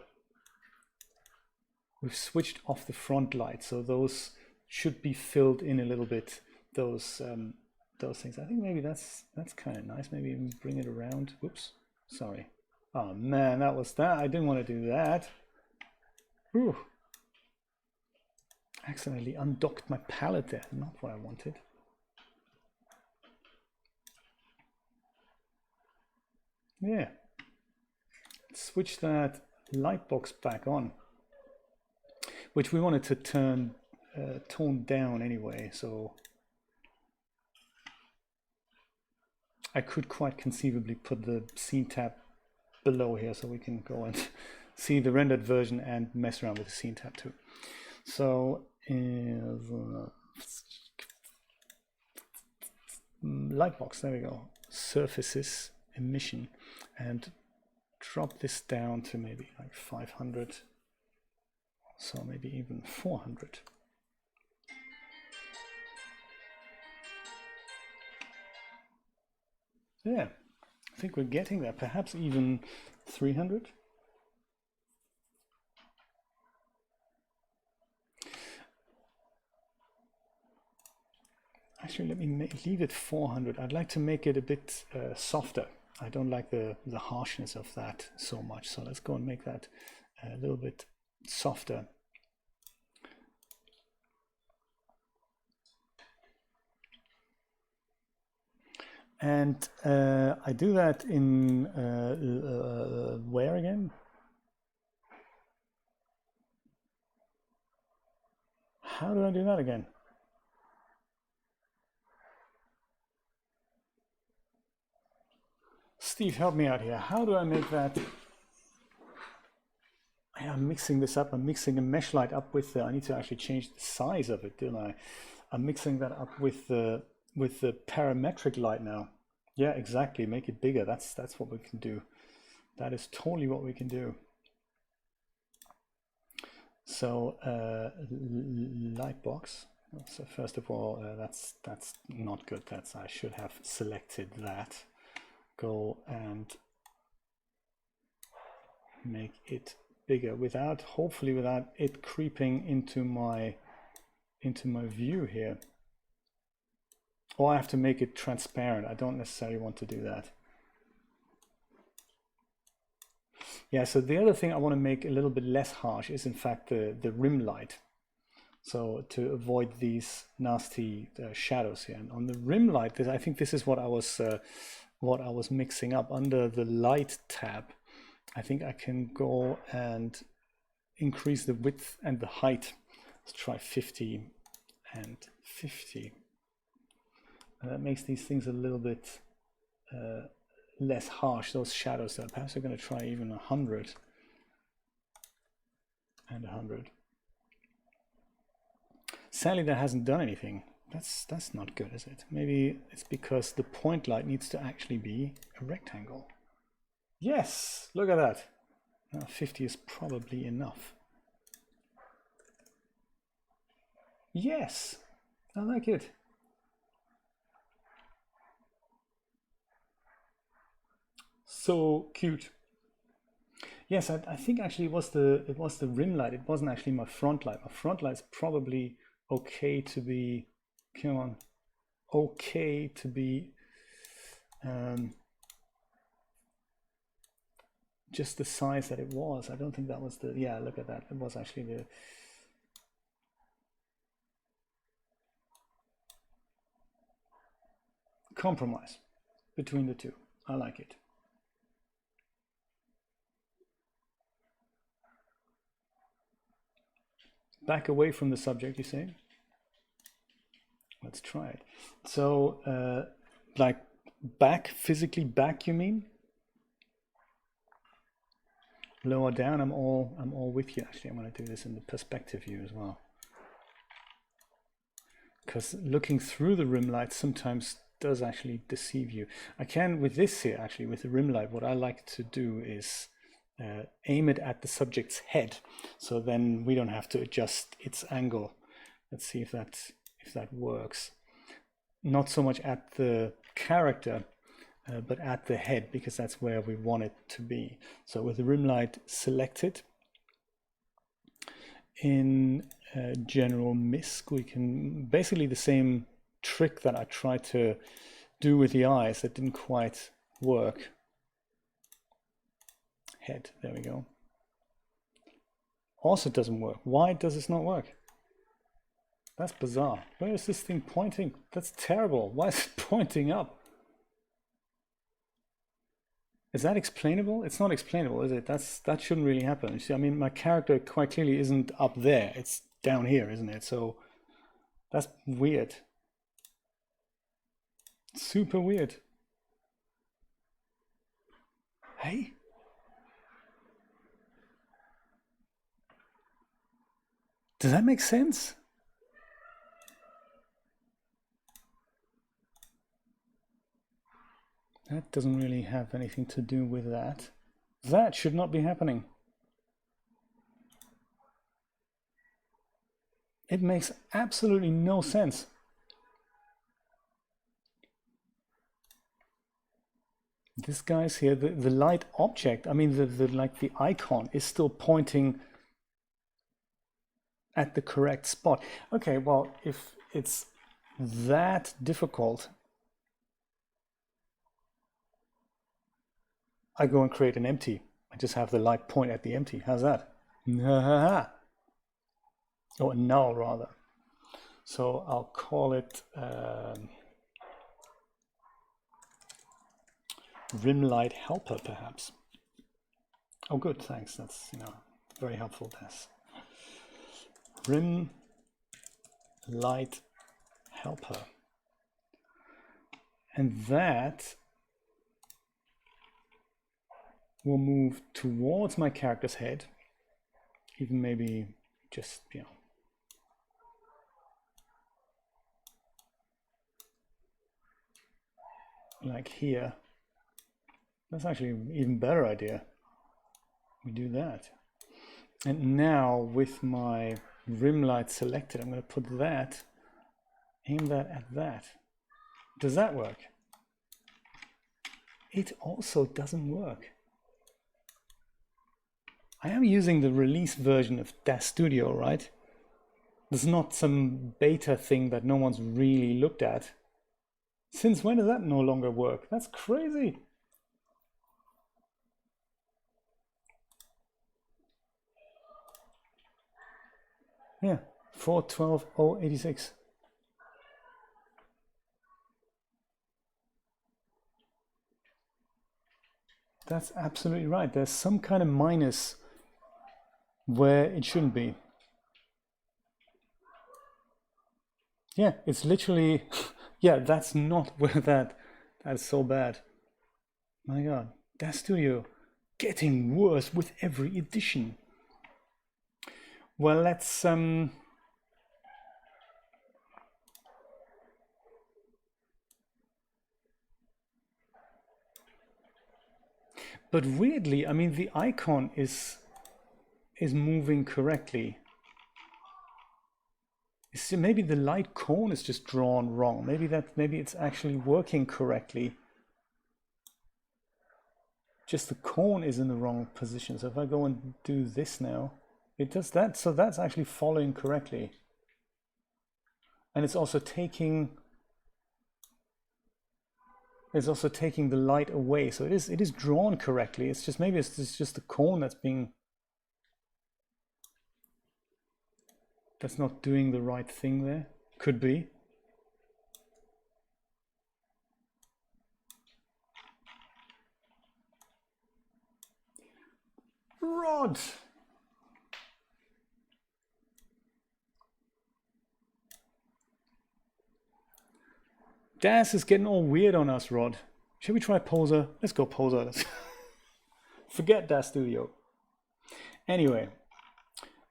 front light, so those should be filled in a little bit. Those things. I think maybe that's kind of nice. Maybe even bring it around. Whoops. Sorry. Oh man, that was that. I didn't want to do that. Ooh. Accidentally undocked my palette there. Not what I wanted. Yeah. Switch that light box back on, which we wanted to tone down anyway. So I could quite conceivably put the scene tab below here so we can go and see the rendered version and mess around with the scene tab too. So lightbox, there we go. Surfaces, emission, and drop this down to maybe like 500, so maybe even 400. Yeah, I think we're getting there, perhaps even 300. Actually, let me leave it 400. I'd like to make it a bit softer. I don't like the harshness of that so much. So let's go and make that a little bit softer. And I do that in where again? How do I do that again? Steve, help me out here. How do I make that? I'm mixing this up. I'm mixing a mesh light up with I need to actually change the size of it, don't I? I'm mixing that up with the parametric light now. Yeah, exactly. Make it bigger. That's what we can do. That is totally what we can do. So light box. So first of all, that's not good. I should have selected that. Go and make it bigger hopefully without it creeping into my view here. Or I have to make it transparent. I don't necessarily want to do that. Yeah, so the other thing I want to make a little bit less harsh is in fact the rim light. So to avoid these nasty shadows here. And on the rim light, I think this is what I was mixing up under the light tab. I think I can go and increase the width and the height. Let's try 50 and 50. And that makes these things a little bit less harsh, those shadows there. Perhaps I'm going to try even 100 and 100. Sadly, that hasn't done anything. That's not good, is it? Maybe it's because the point light needs to actually be a rectangle. Yes, look at that. Now 50 is probably enough. Yes, I like it. So cute. Yes, I think actually it was the rim light. It wasn't actually my front light. My front light's probably okay to be, come on, okay to be just the size that it was. I don't think that was the, yeah, look at that. It was actually the, compromise between the two. I like it. Back away from the subject, you say? Let's try it. So, like back, physically back, you mean? Lower down, I'm all with you. Actually, I'm going to do this in the perspective view as well. Because looking through the rim light sometimes does actually deceive you. I can, with this here, actually, with the rim light, what I like to do is aim it at the subject's head. So then we don't have to adjust its angle. Let's see if that works. Not so much at the character, but at the head, because that's where we want it to be. So with the rim light selected, in general misc, we can basically the same trick that I tried to do with the eyes that didn't quite work. Head, there we go. Also doesn't work. Why does this not work? That's bizarre. Where is this thing pointing? That's terrible. Why is it pointing up? Is that explainable? It's not explainable, is it? That shouldn't really happen. You see, I mean, my character quite clearly isn't up there. It's down here, isn't it? So that's weird. Super weird. Hey? Does that make sense? That doesn't really have anything to do with that. That should not be happening. It makes absolutely no sense. This guy's here, the light object, I mean the icon is still pointing at the correct spot. Okay, well, if it's that difficult, I go and create an empty. I just have the light point at the empty. How's that? Oh, a null rather. So I'll call it rim light helper, perhaps. Oh, good, thanks. That's, you know, very helpful. DAZ. Rim light helper, and that will move towards my character's head, even maybe just, you know, like here. That's actually an even better idea. We do that. And now with my rim light selected, I'm going to put that, aim that at that. Does that work? It also doesn't work. I am using the release version of DAZ Studio, right? There's not some beta thing that no one's really looked at. Since when does that no longer work? That's crazy. Yeah, 4.12.086. That's absolutely right. There's some kind of minus where it shouldn't be. Yeah, it's literally, yeah, that's not where that's so bad. My God, DAZ Studio getting worse with every edition. Well, let's but weirdly, I mean, the icon is moving correctly. So maybe the light cone is just drawn wrong. Maybe it's actually working correctly. Just the cone is in the wrong position. So if I go and do this now, it does that. So that's actually following correctly. And it's also taking the light away. So it is drawn correctly. It's just maybe it's just the cone that's not doing the right thing there. Could be. Rod! DAZ is getting all weird on us, Rod. Shall we try Poser? Let's go Poser. Let's forget DAZ Studio. Anyway,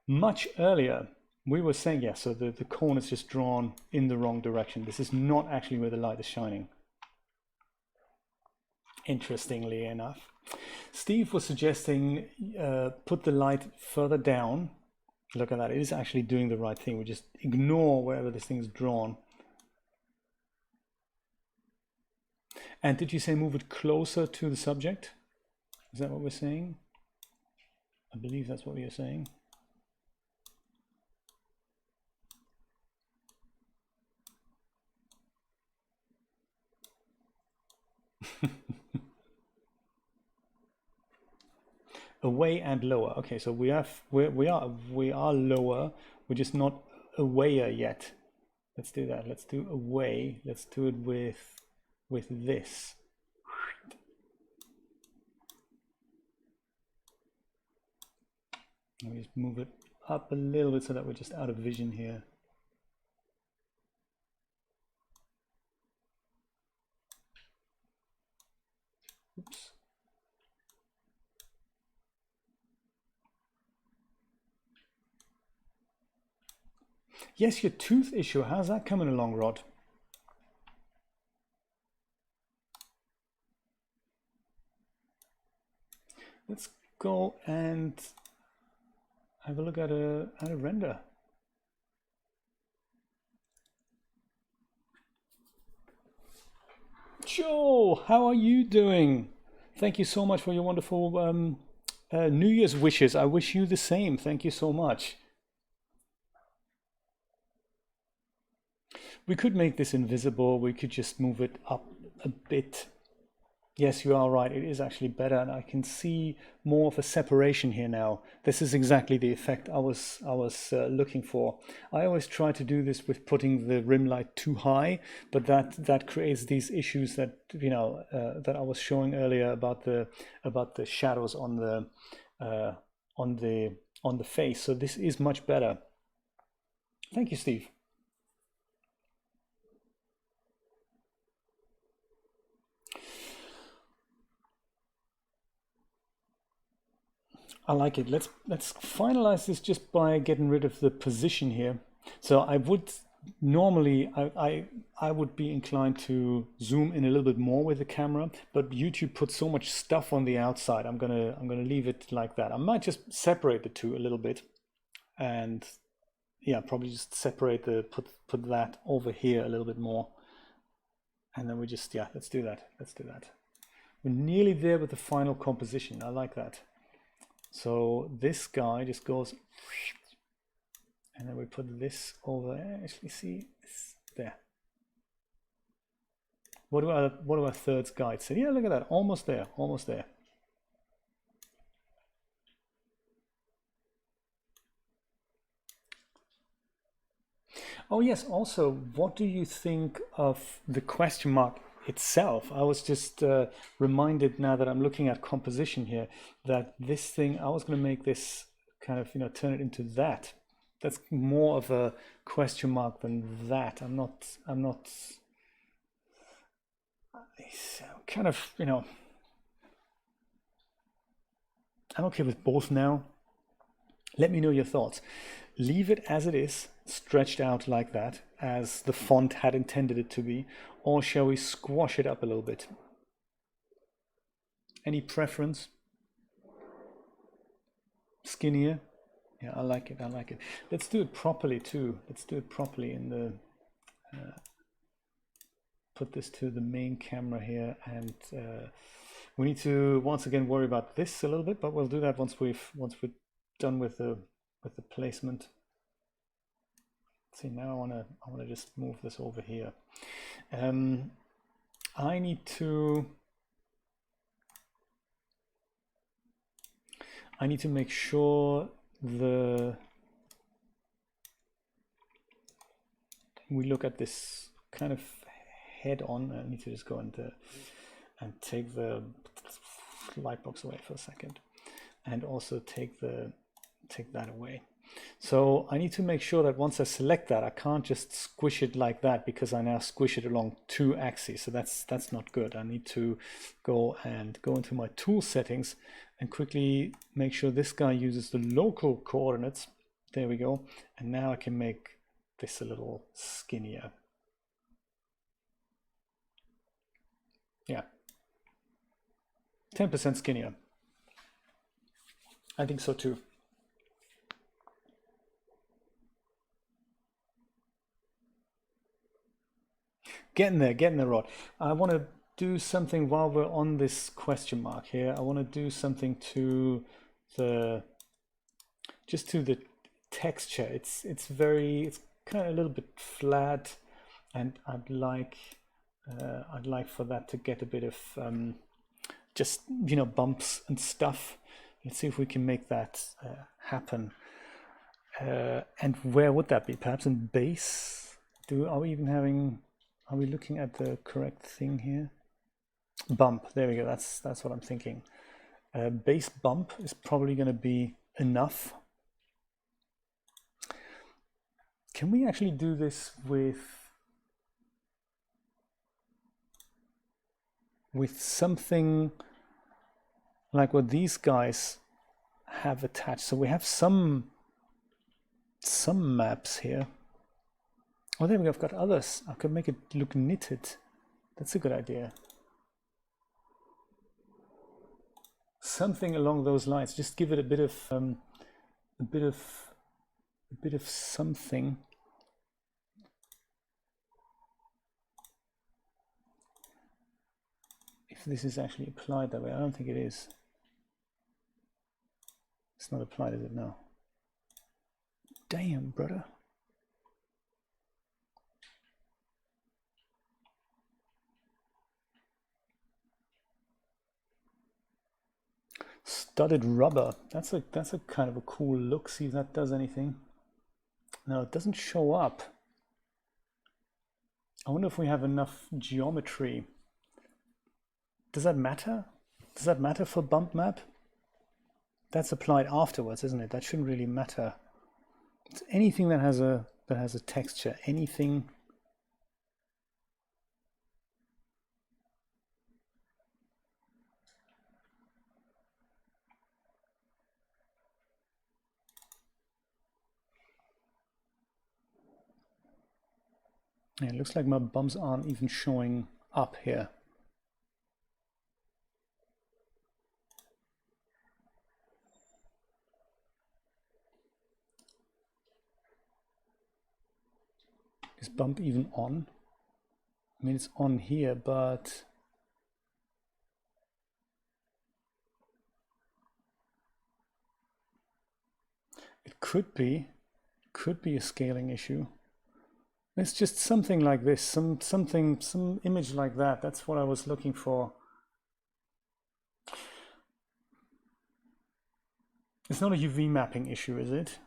much earlier, we were saying, yeah, so the cone is just drawn in the wrong direction. This is not actually where the light is shining. Interestingly enough. Steve was suggesting put the light further down. Look at that, it is actually doing the right thing. We just ignore wherever this thing is drawn. And did you say move it closer to the subject? Is that what we're saying? I believe that's what we are saying. Away and lower. Okay, so we are lower. We're just not awayer yet. Let's do that. Let's do away. Let's do it with this. And we just move it up a little bit so that we're just out of vision here. Oops. Yes, your tooth issue. How's that coming along, Rod? Let's go and have a look at a render. Joe, how are you doing? Thank you so much for your wonderful New Year's wishes. I wish you the same. Thank you so much. We could make this invisible. We could just move it up a bit. Yes, you are right. It is actually better, and I can see more of a separation here now. This is exactly the effect I was looking for. I always try to do this with putting the rim light too high, but that creates these issues that that I was showing earlier about the shadows on the face. So this is much better. Thank you, Steve. I like it. Let's finalize this just by getting rid of the position here. So I would normally I would be inclined to zoom in a little bit more with the camera, but YouTube puts so much stuff on the outside. I'm gonna leave it like that. I might just separate the two a little bit, and yeah, probably just separate put that over here a little bit more, and then we just let's do that. We're nearly there with the final composition. I like that. So this guy just goes, and then we put this over there. Actually, see it's there. What do our thirds guide say? Yeah, look at that, almost there, almost there. Oh yes, also, what do you think of the question mark itself? I was just reminded now that I'm looking at composition here that this thing, I was going to make this kind of, turn it into that. That's more of a question mark than that. I'm kind of, I'm okay with both now. Let me know your thoughts. Leave it as it is, stretched out like that, as the font had intended it to be, or shall we squash it up a little bit? Any preference? Skinnier? Yeah, I like it. I like it. Let's do it properly too. Let's do it properly in the. Put this to the main camera here, and we need to once again worry about this a little bit, but we'll do that once we're done with the placement. See, now I wanna just move this over here. I need to make sure we look at this kind of head on. I need to just go and take the light box away for a second, and also take that away. So I need to make sure that once I select that, I can't just squish it like that, because I now squish it along 2 axes. So that's not good. I need to go into my tool settings and quickly make sure this guy uses the local coordinates. There we go. And now I can make this a little skinnier. Yeah, 10% skinnier. I think so too. Getting there, Rod. I want to do something while we're on this question mark here. I want to do something to the texture. It's kind of a little bit flat, and I'd like for that to get a bit of just, you know, bumps and stuff. Let's see if we can make that happen. And where would that be? Perhaps in base? Are we looking at the correct thing here? Bump, there we go, that's what I'm thinking. Base bump is probably going to be enough. Can we actually do this with something like what these guys have attached? So we have some maps here. Oh, there we go. I've got others. I could make it look knitted. That's a good idea. Something along those lines. Just give it a bit of something. If this is actually applied that way, I don't think it is. It's not applied, is it? No. Damn, brother. Studded rubber. That's a kind of a cool look. See if that does anything. No, it doesn't show up. I wonder if we have enough geometry. Does that matter? Does that matter for bump map? That's applied afterwards, isn't it? That shouldn't really matter. It's anything that has a texture. Anything. Yeah, it looks like my bumps aren't even showing up here. Is bump even on? I mean, it's on here, but it could be a scaling issue. It's just something like this, some image like that. That's what I was looking for. It's not a UV mapping issue, is it?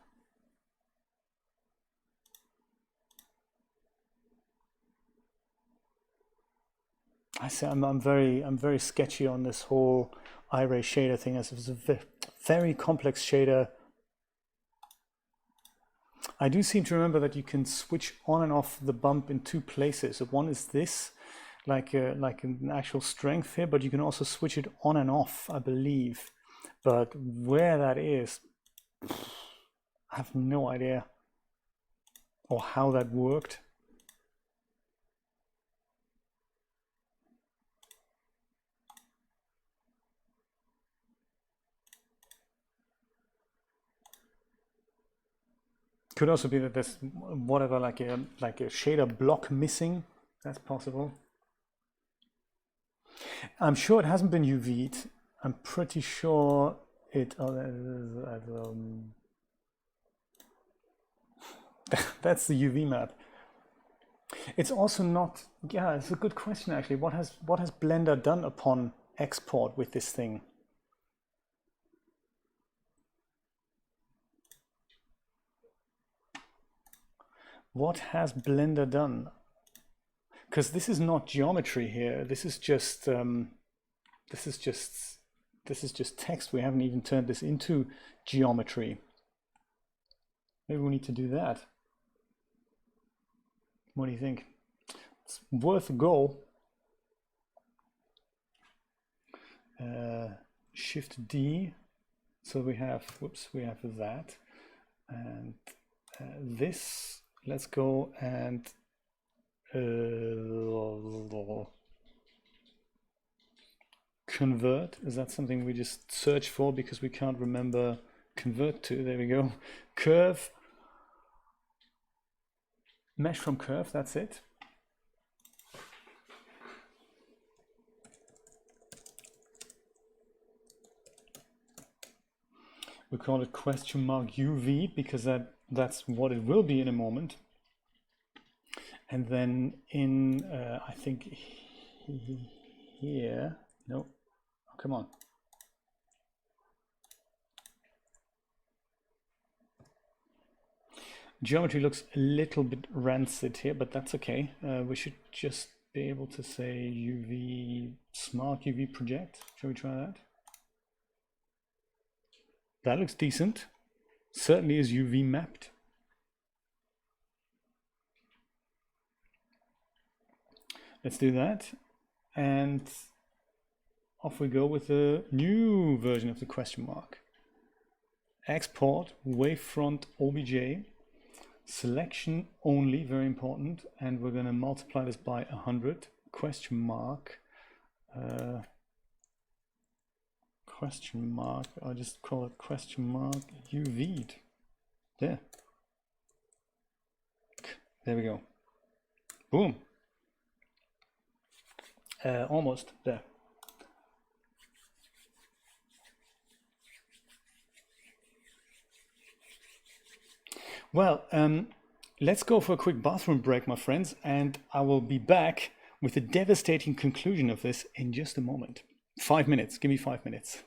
I say I'm very sketchy on this whole iRay shader thing, as it's a very complex shader. I do seem to remember that you can switch on and off the bump in 2 places. So one is this, like an actual strength here, but you can also switch it on and off, I believe. But where that is, I have no idea, or how that worked. Could also be that there's whatever, like a shader block missing. That's possible. I'm sure it hasn't been UV'd. I'm pretty sure it. Oh, that's the UV map. It's also not. Yeah, it's a good question actually. What has Blender done upon export with this thing? What has Blender done? Because this is not geometry here. This is just text. We haven't even turned this into geometry. Maybe we need to do that. What do you think? It's worth a go. Shift D. So we have, whoops, we have that. And this, let's go and convert. Is that something we just search for because we can't remember convert to? There we go. Curve. Mesh from curve, that's it. We call it question mark UV because that's what it will be in a moment. And then in, I think here, no, oh, come on. Geometry looks a little bit rancid here, but that's okay. We should just be able to say UV, smart UV project. Shall we try that? That looks decent. Certainly is UV mapped. Let's do that. And off we go with the new version of the question mark. Export, wavefront OBJ, selection only, very important. And we're going to multiply this by 100. Question mark. Question mark. I'll just call it question mark UV'd. There. There we go. Boom. Almost there. Well, let's go for a quick bathroom break, my friends, and I will be back with the devastating conclusion of this in just a moment. 5 minutes. Give me 5 minutes.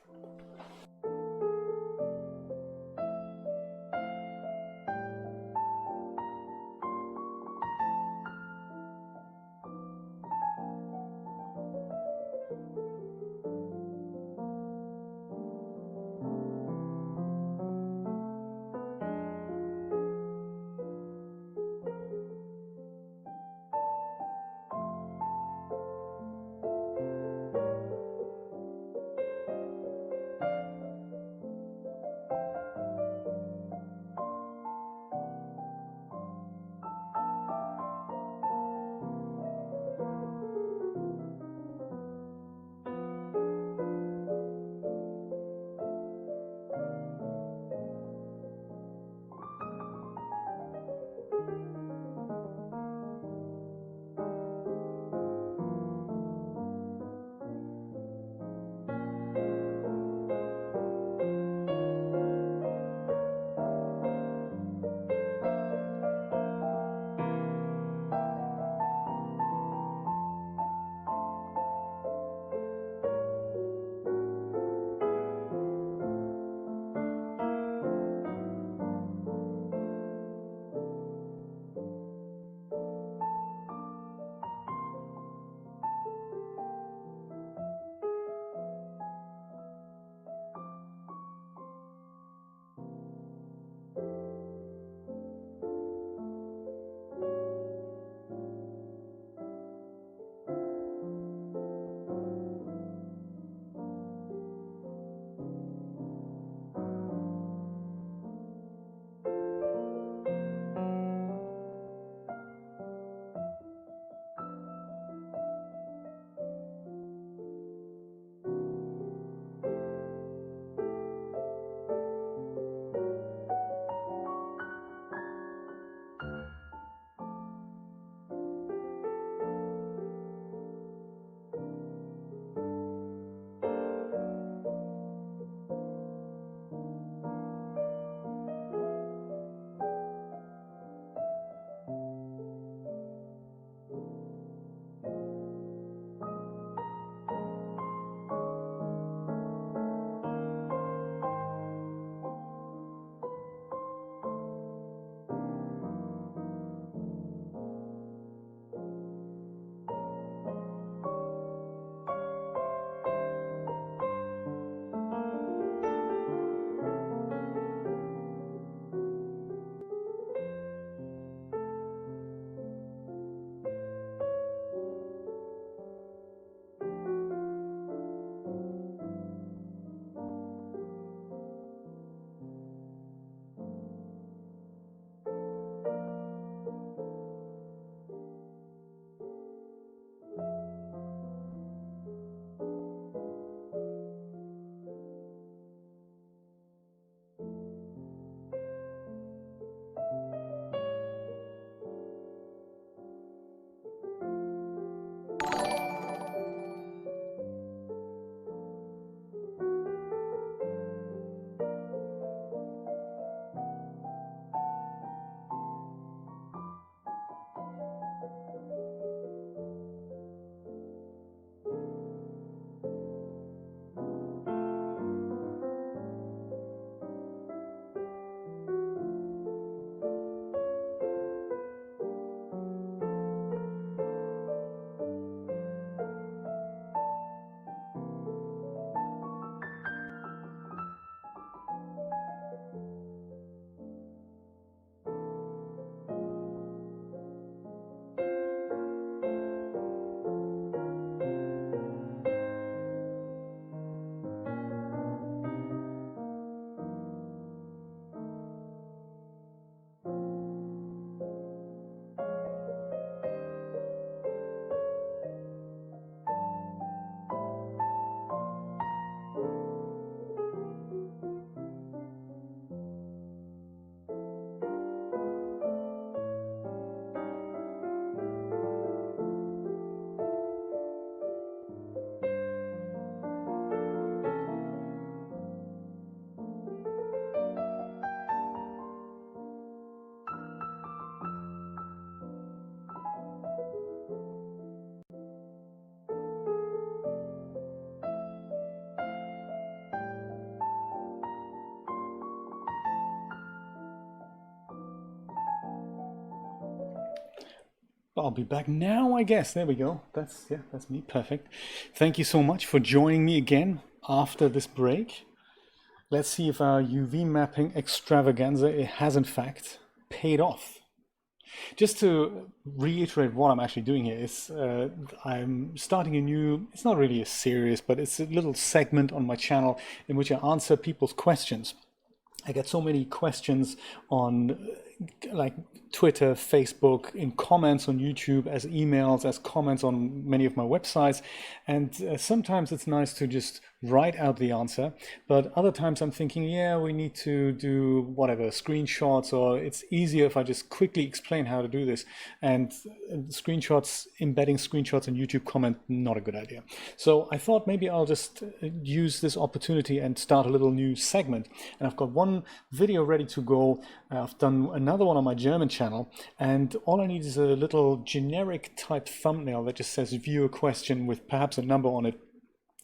I'll be back now, I guess. There we go. That's me. Perfect. Thank you so much for joining me again after this break. Let's see if our UV mapping extravaganza, it has in fact paid off. Just to reiterate what I'm actually doing here is I'm starting a new, it's not really a series, but it's a little segment on my channel in which I answer people's questions. I get so many questions on like Twitter, Facebook, in comments on YouTube, as emails, as comments on many of my websites. And sometimes it's nice to just write out the answer, but other times I'm thinking, yeah, we need to do whatever, screenshots, or it's easier if I just quickly explain how to do this. And screenshots, embedding screenshots in YouTube comment, not a good idea. So I thought maybe I'll just use this opportunity and start a little new segment. And I've got one video ready to go. I've done another one on my German channel, and all I need is a little generic type thumbnail that just says view a question with perhaps a number on it.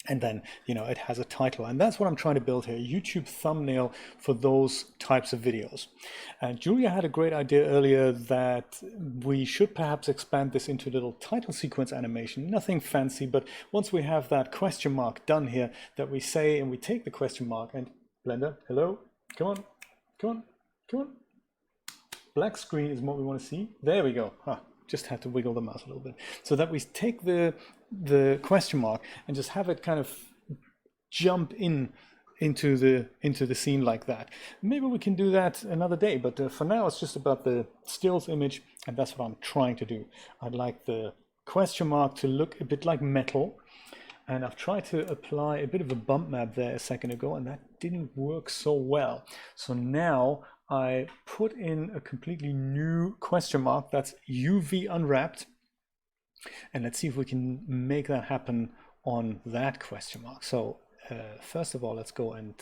And then, you know, it has a title. And that's what I'm trying to build here, a YouTube thumbnail for those types of videos. And Julia had a great idea earlier that we should perhaps expand this into a little title sequence animation. Nothing fancy, but once we have that question mark done here, that we say, and we take the question mark and Blender, hello, come on, come on, come on. Black screen is what we want to see. There we go. Just had to wiggle the mouse a little bit, so that we take the question mark and just have it kind of jump into the scene like that. Maybe we can do that another day, but for now it's just about the stills image, and that's what I'm trying to do. I'd like the question mark to look a bit like metal, and I've tried to apply a bit of a bump map there a second ago, and that didn't work so well. So now I put in a completely new question mark that's UV unwrapped, and let's see if we can make that happen on that question mark. So first of all, let's go and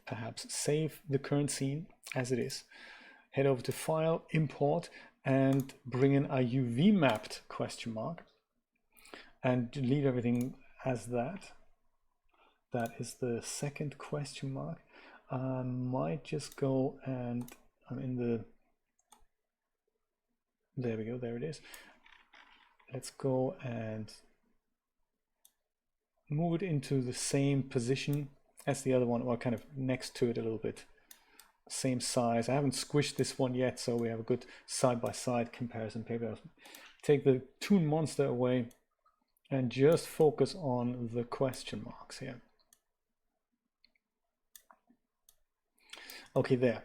perhaps save the current scene as it is. Head over to File, Import, and bring in a UV mapped question mark, and leave everything as that. That is the second question mark. I might just go and I'm in the, there we go, there it is. Let's go and move it into the same position as the other one, or kind of next to it a little bit. Same size. I haven't squished this one yet, so we have a good side-by-side comparison paper. Take the Toon Monster away and just focus on the question marks here. Okay, there.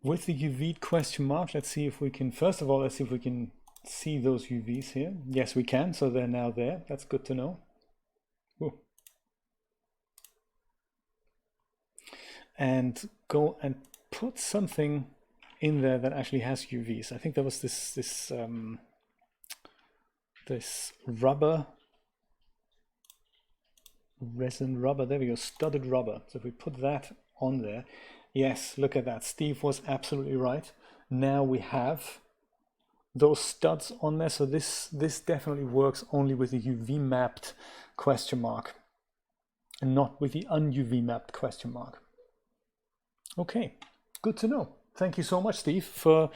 With the UV question mark, let's see if we can, first of all, let's see if we can see those UVs here. Yes, we can, so they're now there. That's good to know. Ooh. And go and put something in there that actually has UVs. I think there was this rubber, resin rubber, there we go, studded rubber. So if we put that on there, yes, look at that, Steve was absolutely right. Now we have those studs on there, so this definitely works only with the UV mapped question mark and not with the un-UV mapped question mark. Okay, good to know. Thank you so much, Steve, for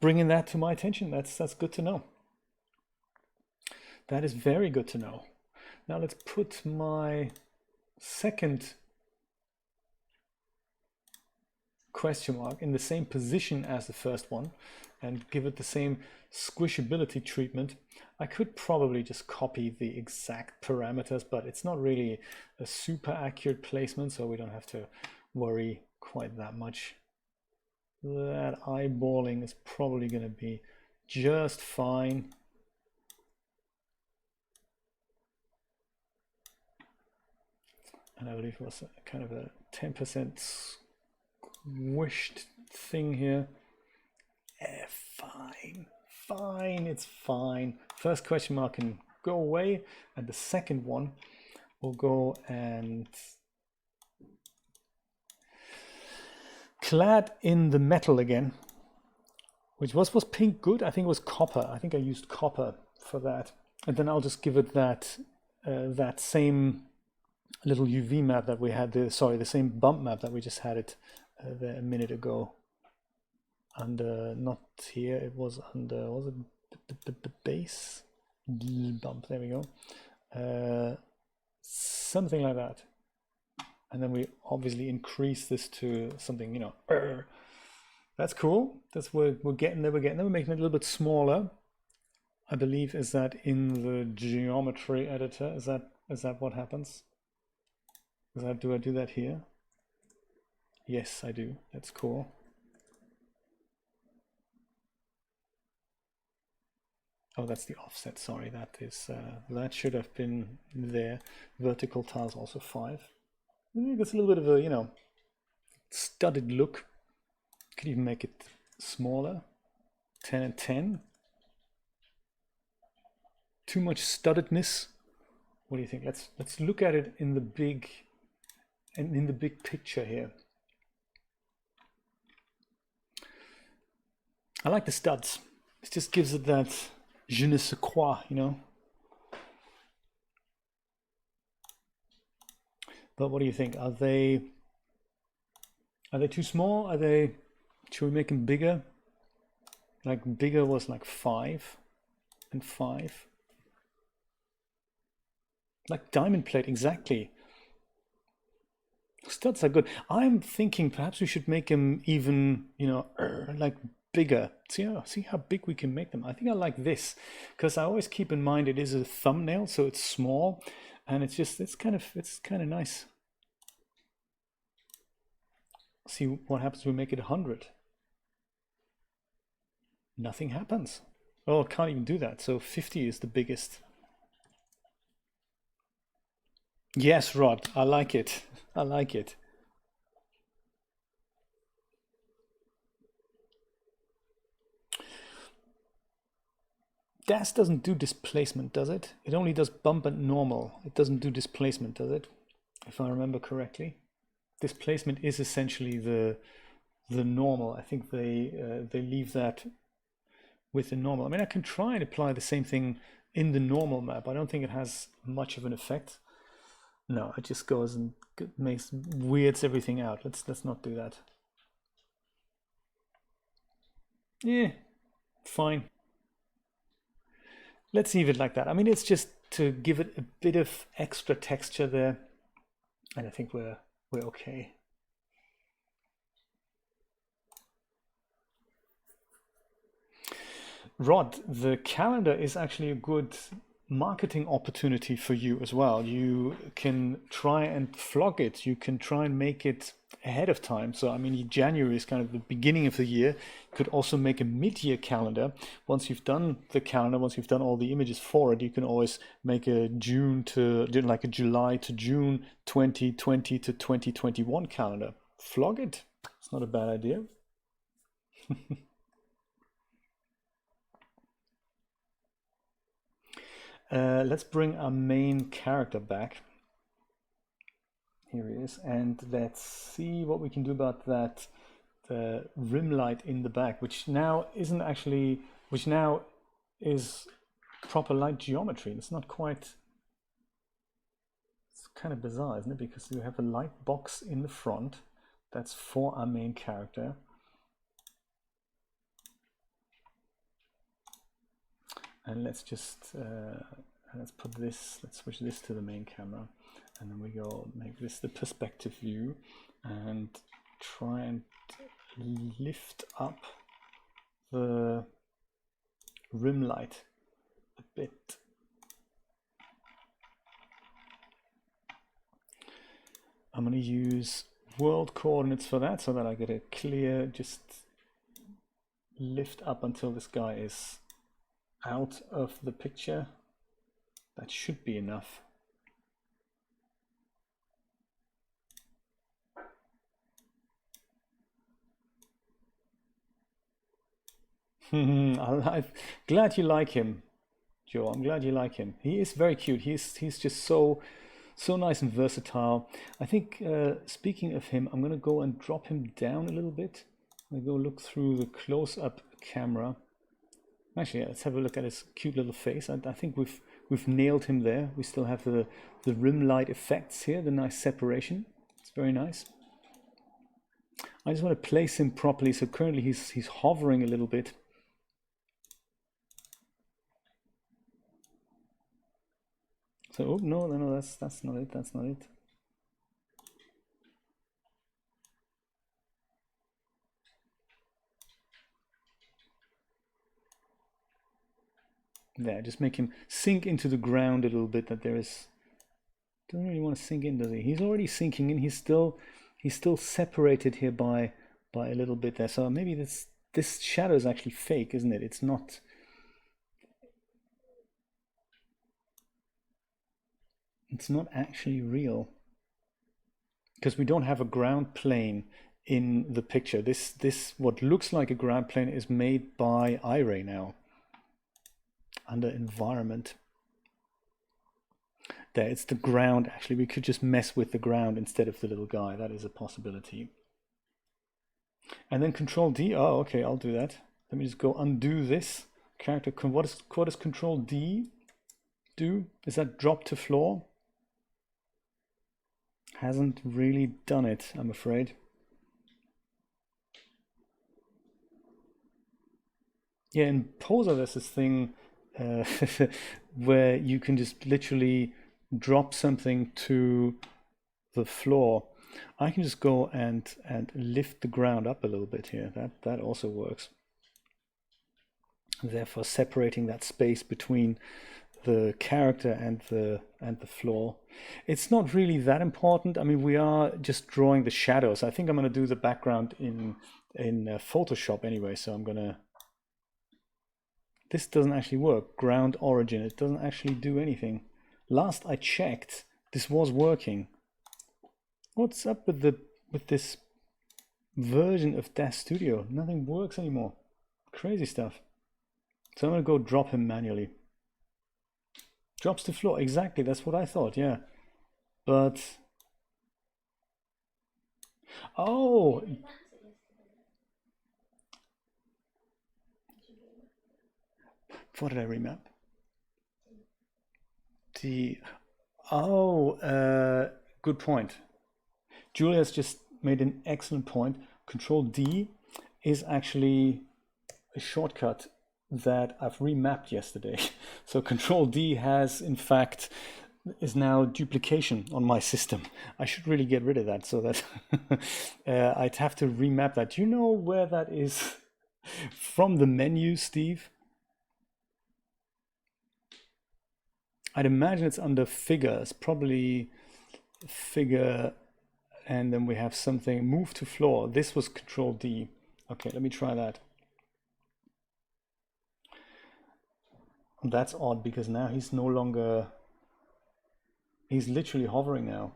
bringing that to my attention. That's good to know. That is very good to know. Now let's put my second question mark in the same position as the first one and give it the same squishability treatment. I could probably just copy the exact parameters, but it's not really a super accurate placement, so we don't have to worry quite that much. That eyeballing is probably going to be just fine. And I believe it was kind of a 10% squished thing here. Fine, it's fine. First question mark can go away, and the second one will go and clad in the metal again, which was pink good? I think it was copper. I think I used copper for that. And then I'll just give it that that same little UV map that we had, the same bump map that we just had it there a minute ago. Under, not here, it was under, was it the base bump? There we go. Something like that. And then we obviously increase this to something, you know, that's cool. That's we're getting there, we're making it a little bit smaller. I believe, is that in the geometry editor? Is that what happens? Do I do that here? Yes, I do. That's cool. Oh, that's the offset. Sorry, that is that should have been there. Vertical tiles also 5. It's a little bit of a, you know, studded look. Could even make it smaller. 10 and 10. Too much studdedness. What do you think? Let's look at it in the big picture here. I like the studs. It just gives it that je ne sais quoi, you know. But what do you think? Are they too small? Should we make them bigger? Like bigger was like 5 and 5. Like diamond plate, exactly. Studs are good. I'm thinking perhaps we should make them even, you know, like bigger. See how big we can make them. I think I like this because I always keep in mind it is a thumbnail, so it's small, and it's kind of nice. See what happens when we make it 100. Nothing happens. Oh, I can't even do that. So 50 is the biggest. Yes, Rod, I like it. I like it. DAZ doesn't do displacement, does it? It only does bump and normal. It doesn't do displacement, does it? If I remember correctly. Displacement is essentially the normal. I think they leave that with the normal. I mean, I can try and apply the same thing in the normal map. I don't think it has much of an effect. No, it just goes and weirds everything out. Let's not do that. Yeah, fine. Let's leave it like that. I mean, it's just to give it a bit of extra texture there, and I think we're okay. Rod, the calendar is actually a good marketing opportunity for you as well. You can try and flog it. You can try and make it ahead of time. So, I mean, January is kind of the beginning of the year. You could also make a mid-year calendar. Once you've done the calendar, once you've done all the images for it, you can always make a like a July to June 2020 to 2021 calendar. Flog it. It's not a bad idea. Let's bring our main character back. Here he is, and let's see what we can do about that rim light in the back, which now is proper light geometry. It's not quite. It's kind of bizarre, isn't it? Because you have a light box in the front that's for our main character. And let's just let's switch this to the main camera, and then we go make this the perspective view and try and lift up the rim light a bit. I'm going to use world coordinates for that so that I get a clear, just lift up until this guy is out of the picture. That should be enough. I'm glad you like him, Joe. I'm glad you like him. He is very cute. He's just so nice and versatile. I think speaking of him, I'm gonna go and drop him down a little bit. I'm gonna go look through the close-up camera. Actually, let's have a look at his cute little face. I think we've nailed him there. We still have the rim light effects here, the nice separation. It's very nice. I just want to place him properly. So currently he's hovering a little bit. So, oh, no, that's not it, that's not it. There, just make him sink into the ground a little bit, that there is, doesn't really want to sink in, does he? He's already sinking in, he's still separated here by a little bit there. So maybe this shadow is actually fake, isn't it? It's not. It's not actually real, because we don't have a ground plane in the picture. This what looks like a ground plane is made by iRay now under environment. There, it's the ground. Actually, we could just mess with the ground instead of the little guy. That is a possibility. And then Control D. Oh, okay, I'll do that. Let me just go undo this character. What does Control D do? Is that drop to floor? Hasn't really done it, I'm afraid. Yeah, in Poser there's this thing where you can just literally drop something to the floor. I can just go and lift the ground up a little bit here. That also works. Therefore separating that space between the character and the floor. It's not really that important. I mean, we are just drawing the shadows. I think I'm going to do the background in Photoshop anyway, so I'm going to. This doesn't actually work. Ground origin. It doesn't actually do anything. Last I checked, this was working. What's up with this version of DAZ Studio? Nothing works anymore. Crazy stuff. So I'm going to go drop him manually. Drops to floor, exactly, that's what I thought, yeah. But, oh, what did I remap? Good point. Julia's just made an excellent point. Control D is actually a shortcut that I've remapped yesterday. So Control D has, in fact, is now duplication on my system. I should really get rid of that, so that I'd have to remap that. Do you know where that is from the menu, Steve? I'd imagine it's under figures, probably figure, and then we have something, move to floor. This was Control D. Okay, let me try that. That's odd, because now he's no longer, he's literally hovering now.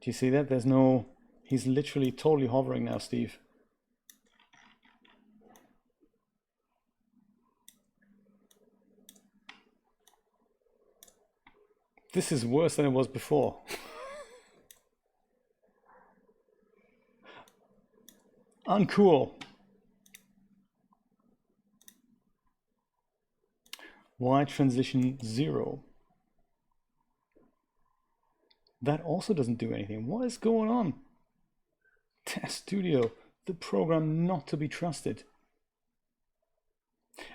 Do you see that? There's no, he's literally totally hovering now, Steve. This is worse than it was before. Uncool. Y transition 0. That also doesn't do anything. What is going on? DAZ Studio, the program not to be trusted.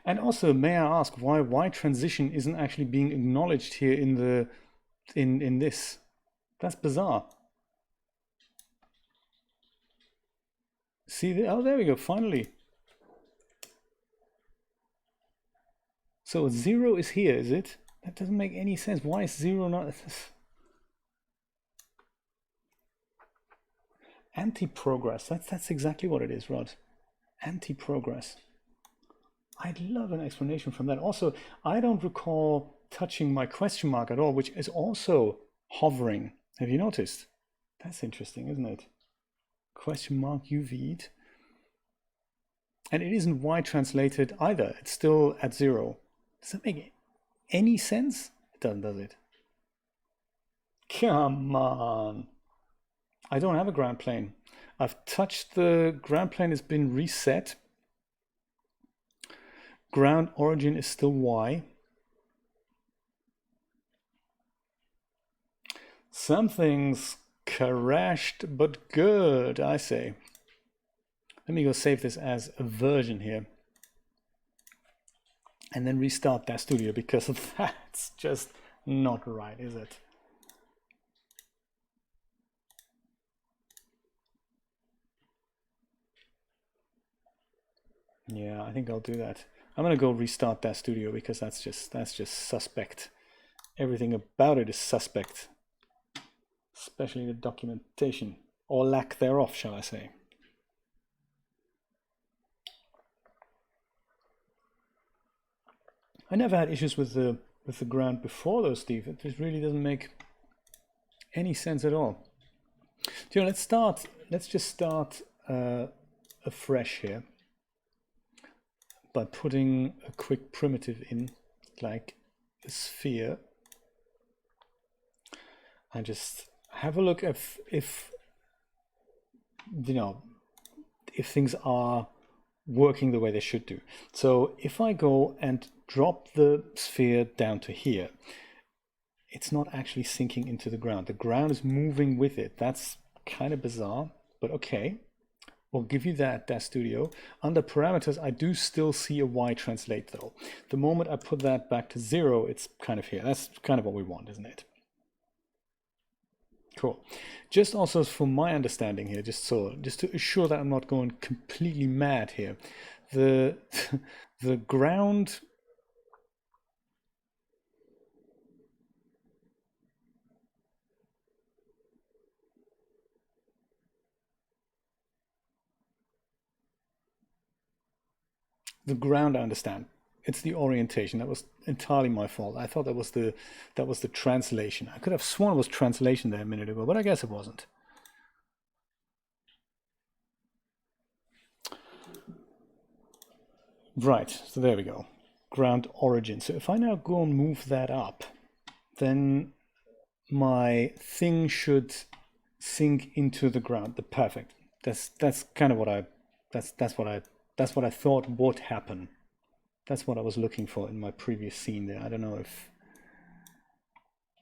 And also, may I ask why Y transition isn't actually being acknowledged here in the in this? That's bizarre. See, oh, there we go, finally. So 0 is here, is it? That doesn't make any sense. Why is 0 not? Anti-progress. That's exactly what it is, Rod. Anti-progress. I'd love an explanation from that. Also, I don't recall touching my question mark at all, which is also hovering. Have you noticed? That's interesting, isn't it? Question mark UV'd. And it isn't Y translated either. It's still at 0. Does that make any sense? It doesn't, does it? Come on. I don't have a ground plane. I've touched the ground plane, has been reset. Ground origin is still Y. Something's Crashed, but good, I say. Let me go save this as a version here. And then restart that studio, because that's just not right, is it? Yeah, I think I'll do that. I'm gonna go restart that studio, because that's just suspect. Everything about it is suspect, especially the documentation, or lack thereof, shall I say. I never had issues with the ground before though, Steve. It just really doesn't make any sense at all. You know, let's just start afresh here by putting a quick primitive in, like a sphere, and just have a look if you know, if things are working the way they should do. So if I go and drop the sphere down to here, it's not actually sinking into the ground. The ground is moving with it. That's kind of bizarre, but okay. We'll give you that studio. Under parameters, I do still see a Y translate though. The moment I put that back to 0, it's kind of here. That's kind of what we want, isn't it? Cool. Just also for my understanding here, just to assure that I'm not going completely mad here, the ground, I understand. It's the orientation. That was entirely my fault. I thought that was the translation. I could have sworn it was translation there a minute ago, but I guess it wasn't. Right, so there we go. Ground origin. So if I now go and move that up, then my thing should sink into the ground. Perfect. That's kind of what that's what I thought would happen. That's what I was looking for in my previous scene there. I don't know if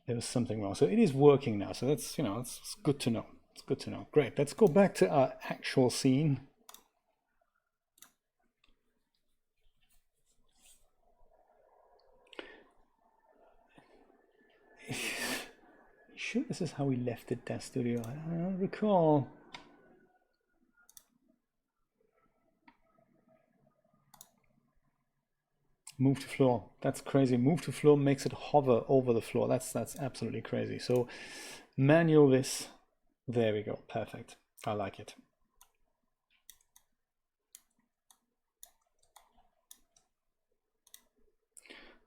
there was something wrong. So it is working now. So that's, you know, it's good to know. It's good to know. Great. Let's go back to our actual scene. Sure, this is how we left it, that studio. I don't recall. Move to floor. That's crazy. Move to floor makes it hover over the floor. That's absolutely crazy. So manual this. There we go. Perfect. I like it.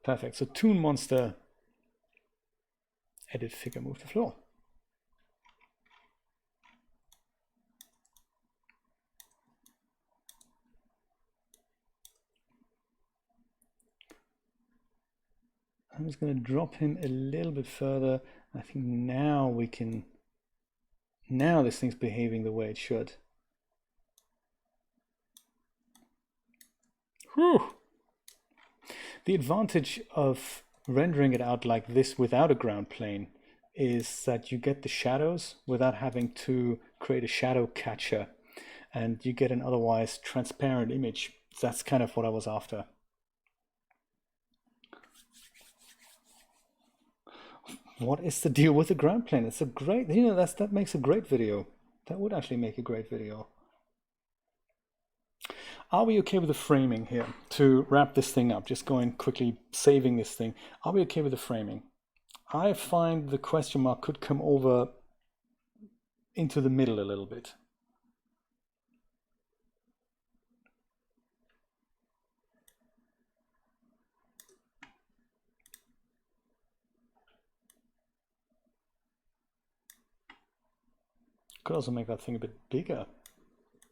Perfect. So Toon Monster, edit figure, move to floor. I'm just going to drop him a little bit further. I think now we can, now this thing's behaving the way it should. Whew. The advantage of rendering it out like this without a ground plane is that you get the shadows without having to create a shadow catcher, and you get an otherwise transparent image. That's kind of what I was after. What is the deal with the ground plane? It's a great, you know, that makes a great video. That would actually make a great video. Are we okay with the framing here to wrap this thing up? Just going quickly, saving this thing. Are we okay with the framing? I find the question mark could come over into the middle a little bit. Could also make that thing a bit bigger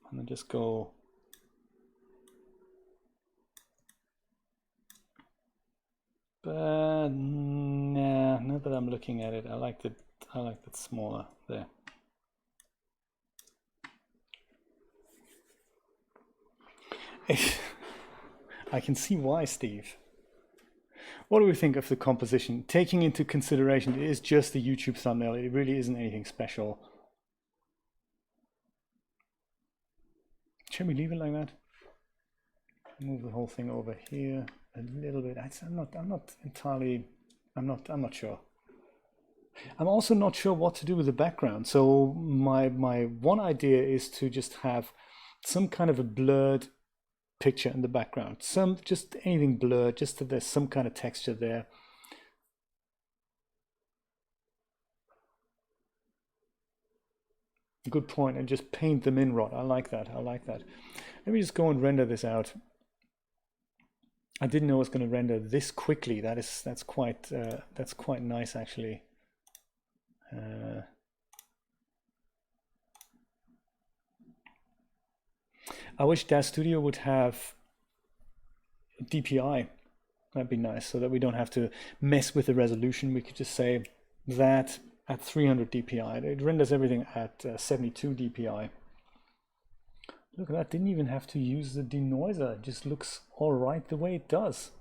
and then just go. But nah, now that I'm looking at it, I like that smaller there. I can see why, Steve. What do we think of the composition? Taking into consideration it is just the YouTube thumbnail, it really isn't anything special. Shall we leave it like that? Move the whole thing over here a little bit. I'm not sure. I'm also not sure what to do with the background. So my one idea is to just have some kind of a blurred picture in the background. Just anything blurred, just that there's some kind of texture there. Good point. And just paint them in, Rod. I like that. I like that. Let me just go and render this out. I didn't know it was going to render this quickly. That's quite nice actually. I wish DAZ Studio would have DPI. That'd be nice, so that we don't have to mess with the resolution. We could just say that at 300 DPI. It renders everything at 72 DPI. Look at that, didn't even have to use the denoiser. It just looks all right the way it does.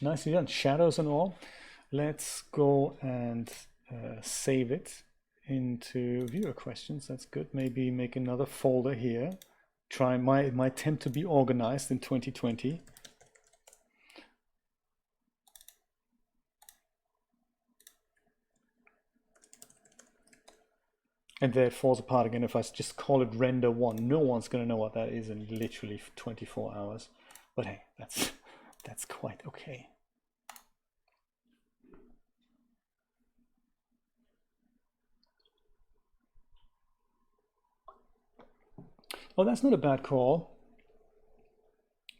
Nicely done, shadows and all. Let's go and save it into viewer questions. That's good. Maybe make another folder here. Try my attempt to be organized in 2020. And there it falls apart again if I just call it render 1. No one's going to know what that is in literally 24 hours. But hey, that's quite okay. Oh, that's not a bad call.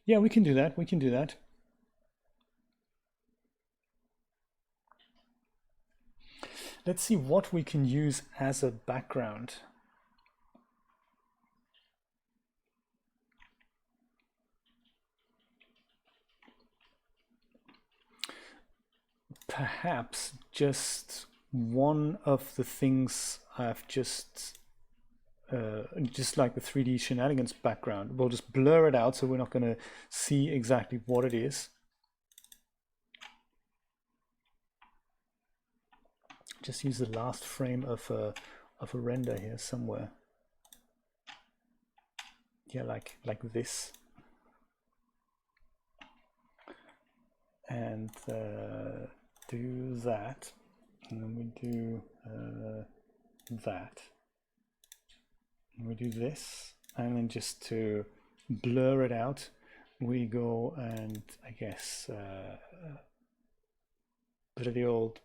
Yeah, we can do that. We can do that. Let's see what we can use as a background. Perhaps just one of the things I've just like the 3D Shenanigans background, we'll just blur it out so we're not going to see exactly what it is. Just use the last frame of a render here somewhere. Yeah, like this. And do that. And then we do that. And we do this. And then just to blur it out, we go and I guess bit of the old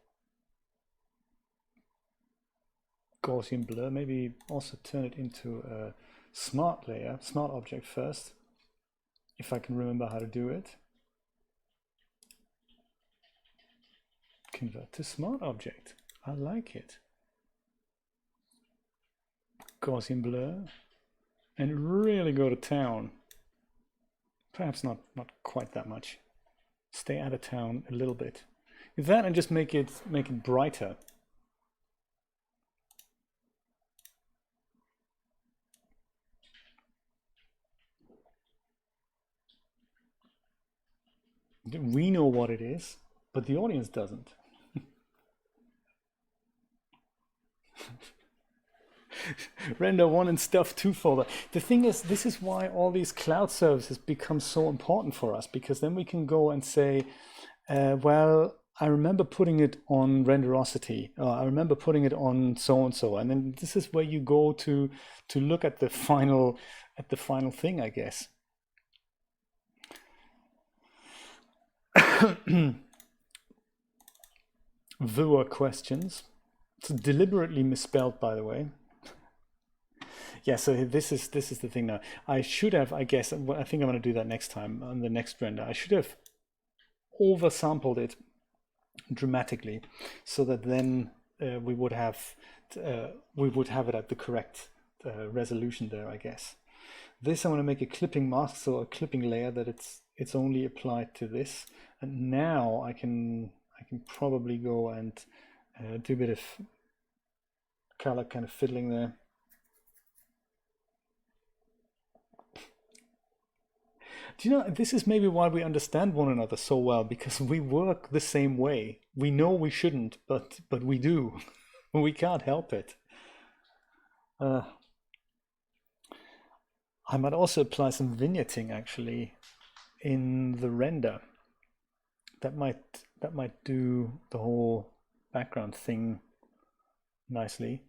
Gaussian blur, maybe also turn it into a smart layer, smart object first, if I can remember how to do it. Convert to smart object. I like it. Gaussian blur, and really go to town. Perhaps not quite that much. Stay out of town a little bit. With that, and just make it brighter. We know what it is, but the audience doesn't. Render 1 and stuff 2 folder. The thing is, this is why all these cloud services become so important for us, because then we can go and say, well, I remember putting it on Renderosity, or I remember putting it on so and so, and then this is where you go to look at the final thing, I guess. Viewer questions. It's deliberately misspelled, by the way. Yeah, so this is the thing now. I should have, I guess, I think I'm going to do that next time on the next render. I should have oversampled it dramatically, so that then we would have it at the correct resolution there, I guess. This I want to make a clipping mask, so a clipping layer that it's only applied to this. And now I can probably go and do a bit of color kind of fiddling there. Do you know, this is maybe why we understand one another so well, because we work the same way. We know we shouldn't, but we do. We can't help it. I might also apply some vignetting actually in the render. That might do the whole background thing nicely.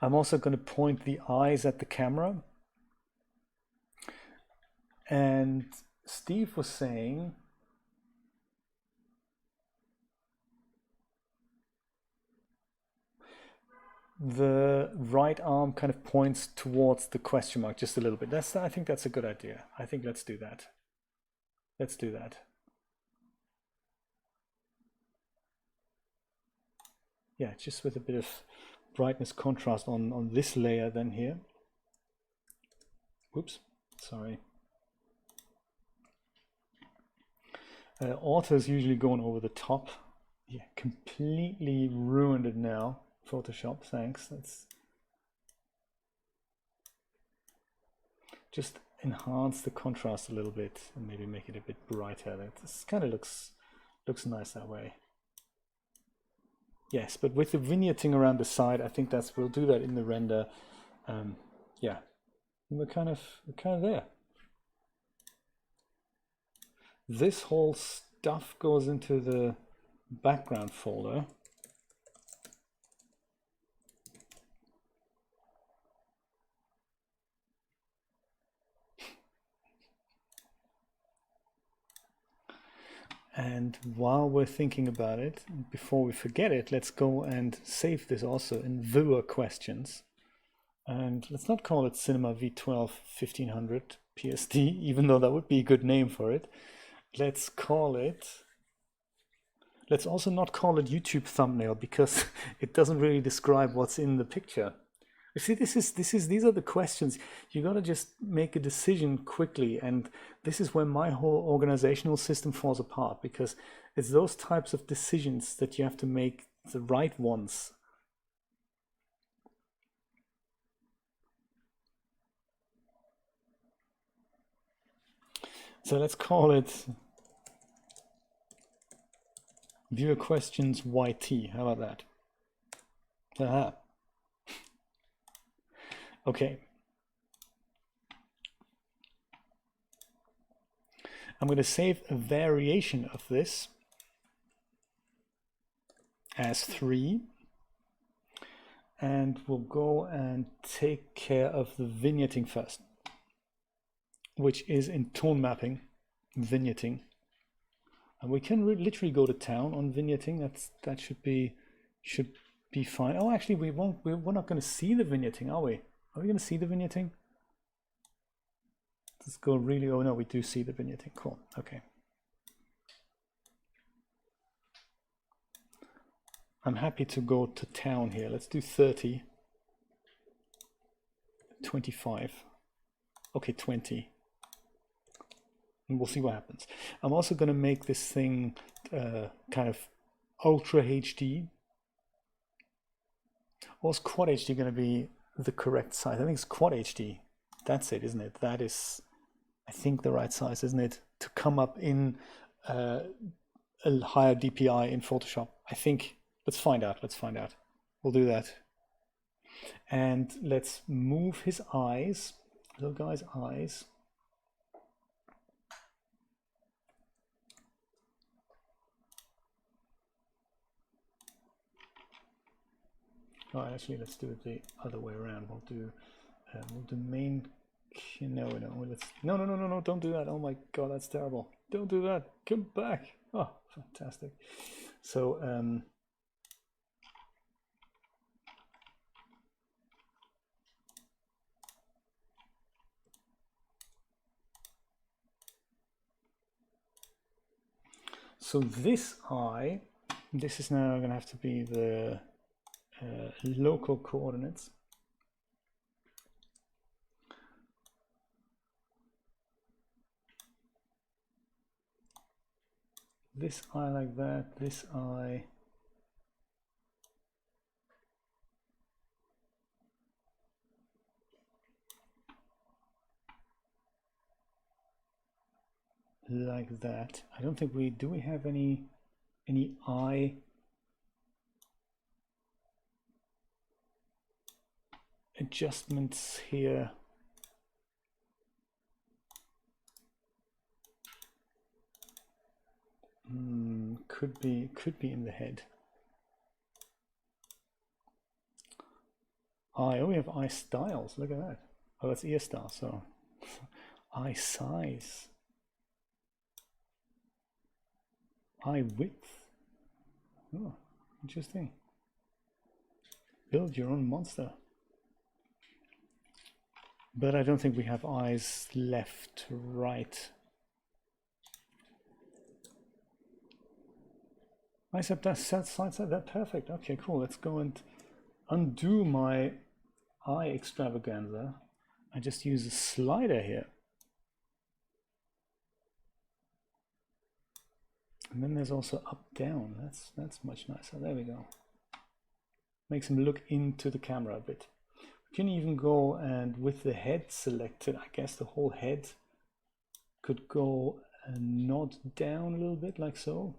I'm also going to point the eyes at the camera. And Steve was saying the right arm kind of points towards the question mark just a little bit. I think that's a good idea. I think let's do that. Let's do that. Yeah, just with a bit of brightness contrast on this layer then here. Whoops, sorry. Auto's usually going over the top. Yeah, completely ruined it now. Photoshop, thanks. Let's just enhance the contrast a little bit and maybe make it a bit brighter. This kind of looks nice that way. Yes, but with the vignetting around the side, I think we'll do that in the render. Yeah, and we're kind of there. This whole stuff goes into the background folder. And while we're thinking about it, before we forget it, let's go and save this also in viewer questions. And let's not call it Cinema V12 1500 PSD, even though that would be a good name for it. Let's also not call it YouTube thumbnail, because it doesn't really describe what's in the picture. You see, these are the questions. You got to just make a decision quickly, and this is where my whole organizational system falls apart, because it's those types of decisions that you have to make the right ones. So let's call it viewer questions YT. How about that? Aha. Okay. I'm going to save a variation of this as 3. And we'll go and take care of the vignetting first, which is in tone mapping, vignetting. And we can literally go to town on vignetting. That should be fine. Oh, actually, we're not going to see the vignetting, are we? Are we going to see the vignetting? Let's go really. Oh no, we do see the vignetting. Cool. Okay. I'm happy to go to town here. Let's do 30. 25. Okay, 20. And we'll see what happens. I'm also going to make this thing kind of Ultra HD. Or is Quad HD going to be the correct size? I think it's Quad HD. That's it, isn't it? That is, I think, the right size, isn't it? To come up in a higher DPI in Photoshop. I think. Let's find out. Let's find out. We'll do that. And let's move his eyes, little guy's eyes. Oh, actually, let's do it the other way around. We'll do main. No, don't do that. Oh my God, that's terrible. Don't do that. Come back. Oh, fantastic. So so this eye, this is now going to have to be the local coordinates. This eye like that, this eye. like that. I don't think we do. We have any eye adjustments here? Could be in the head. Eye. Oh, we have eye styles. Look at that. Oh, that's ear style. So eye size, eye width. Oh, interesting. Build your own monster. But I don't think we have eyes left, right. Nice up that side side. That perfect. Okay, cool. Let's go and undo my eye extravaganza. I just use a slider here. And then there's also up down. That's much nicer. There we go. Makes him look into the camera a bit. We can even go and with the head selected, I guess the whole head could go and nod down a little bit like so.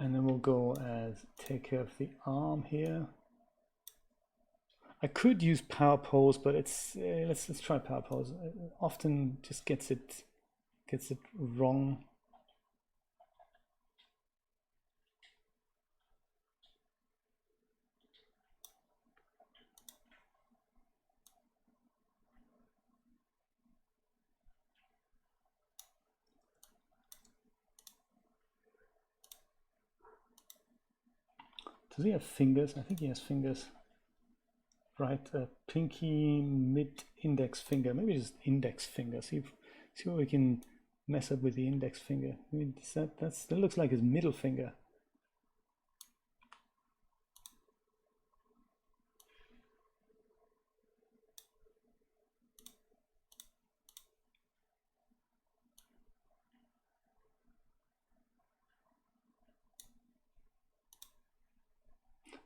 And then we'll go and take care of the arm here. I could use power pose, but it's let's try power pose. It often just gets it wrong. Does he have fingers? I think he has fingers. Right, pinky, mid, index finger. Maybe just index finger. See what we can mess up with the index finger. I mean, that looks like his middle finger.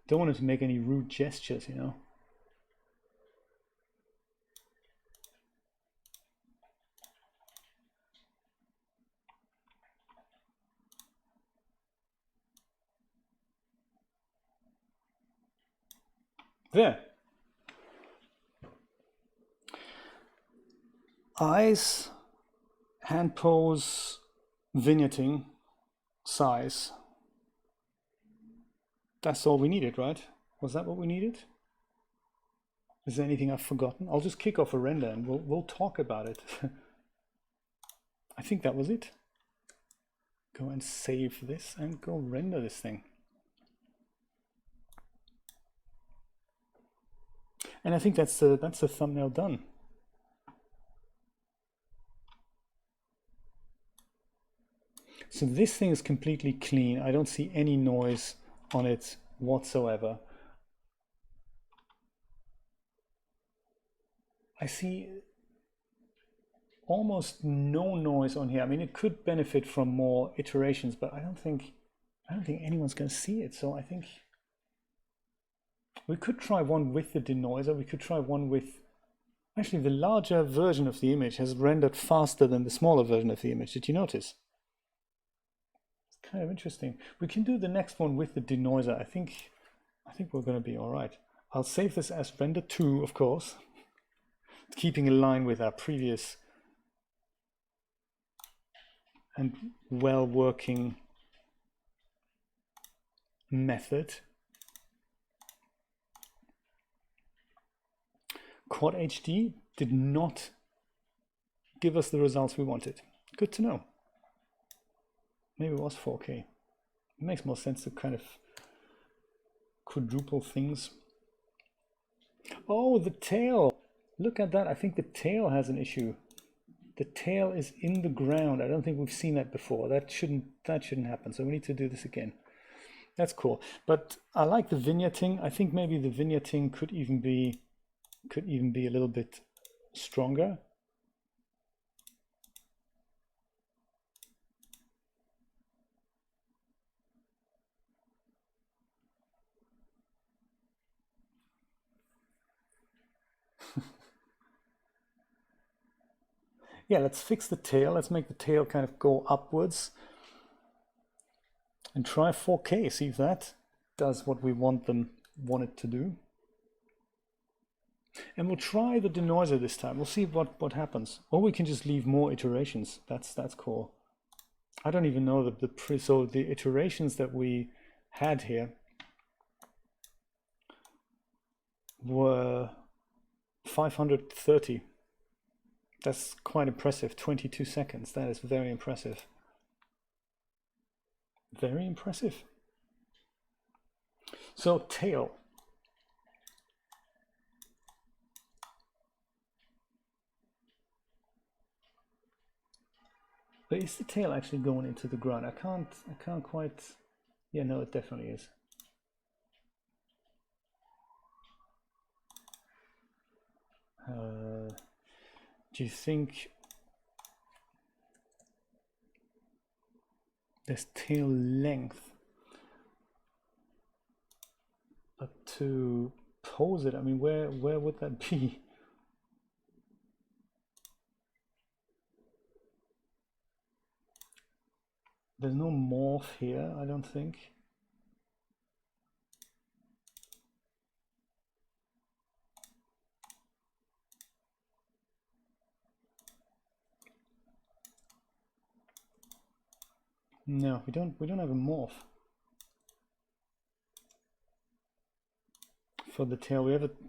Don't want him to make any rude gestures, you know. There. Eyes, hand pose, vignetting, size. That's all we needed, right? Was that what we needed? Is there anything I've forgotten? I'll just kick off a render and we'll talk about it. I think that was it. Go and save this and go render this thing. And I think that's the thumbnail done. So this thing is completely clean. I don't see any noise on it whatsoever. I see almost no noise on here. I mean, it could benefit from more iterations, but I don't think anyone's going to see it. So I think we could try one with the denoiser. We could try one with, actually the larger version of the image has rendered faster than the smaller version of the image. Did you notice? It's kind of interesting. We can do the next one with the denoiser. I think we're going to be all right. I'll save this as render 2, of course, keeping in line with our previous and well working method. Quad HD did not give us the results we wanted. Good to know. Maybe it was 4K. It makes more sense to kind of quadruple things. Oh, the tail. Look at that. I think the tail has an issue. The tail is in the ground. I don't think we've seen that before. That shouldn't happen. So we need to do this again. That's cool. But I like the vignetting. I think maybe the vignetting could even be a little bit stronger. yeah, let's fix the tail. Let's make the tail kind of go upwards and try 4K, see if that does what we want it to do. And we'll try the denoiser this time. We'll see what happens. Or we can just leave more iterations. That's cool. I don't even know so the iterations that we had here were 530. That's quite impressive. 22 seconds. That is very impressive. Very impressive. So tail. But is the tail actually going into the ground? I can't quite. Yeah, no, it definitely is. Do you think there's tail length? But to pose it, I mean, where would that be? There's no morph here, I don't think. No, we don't have a morph for the tail.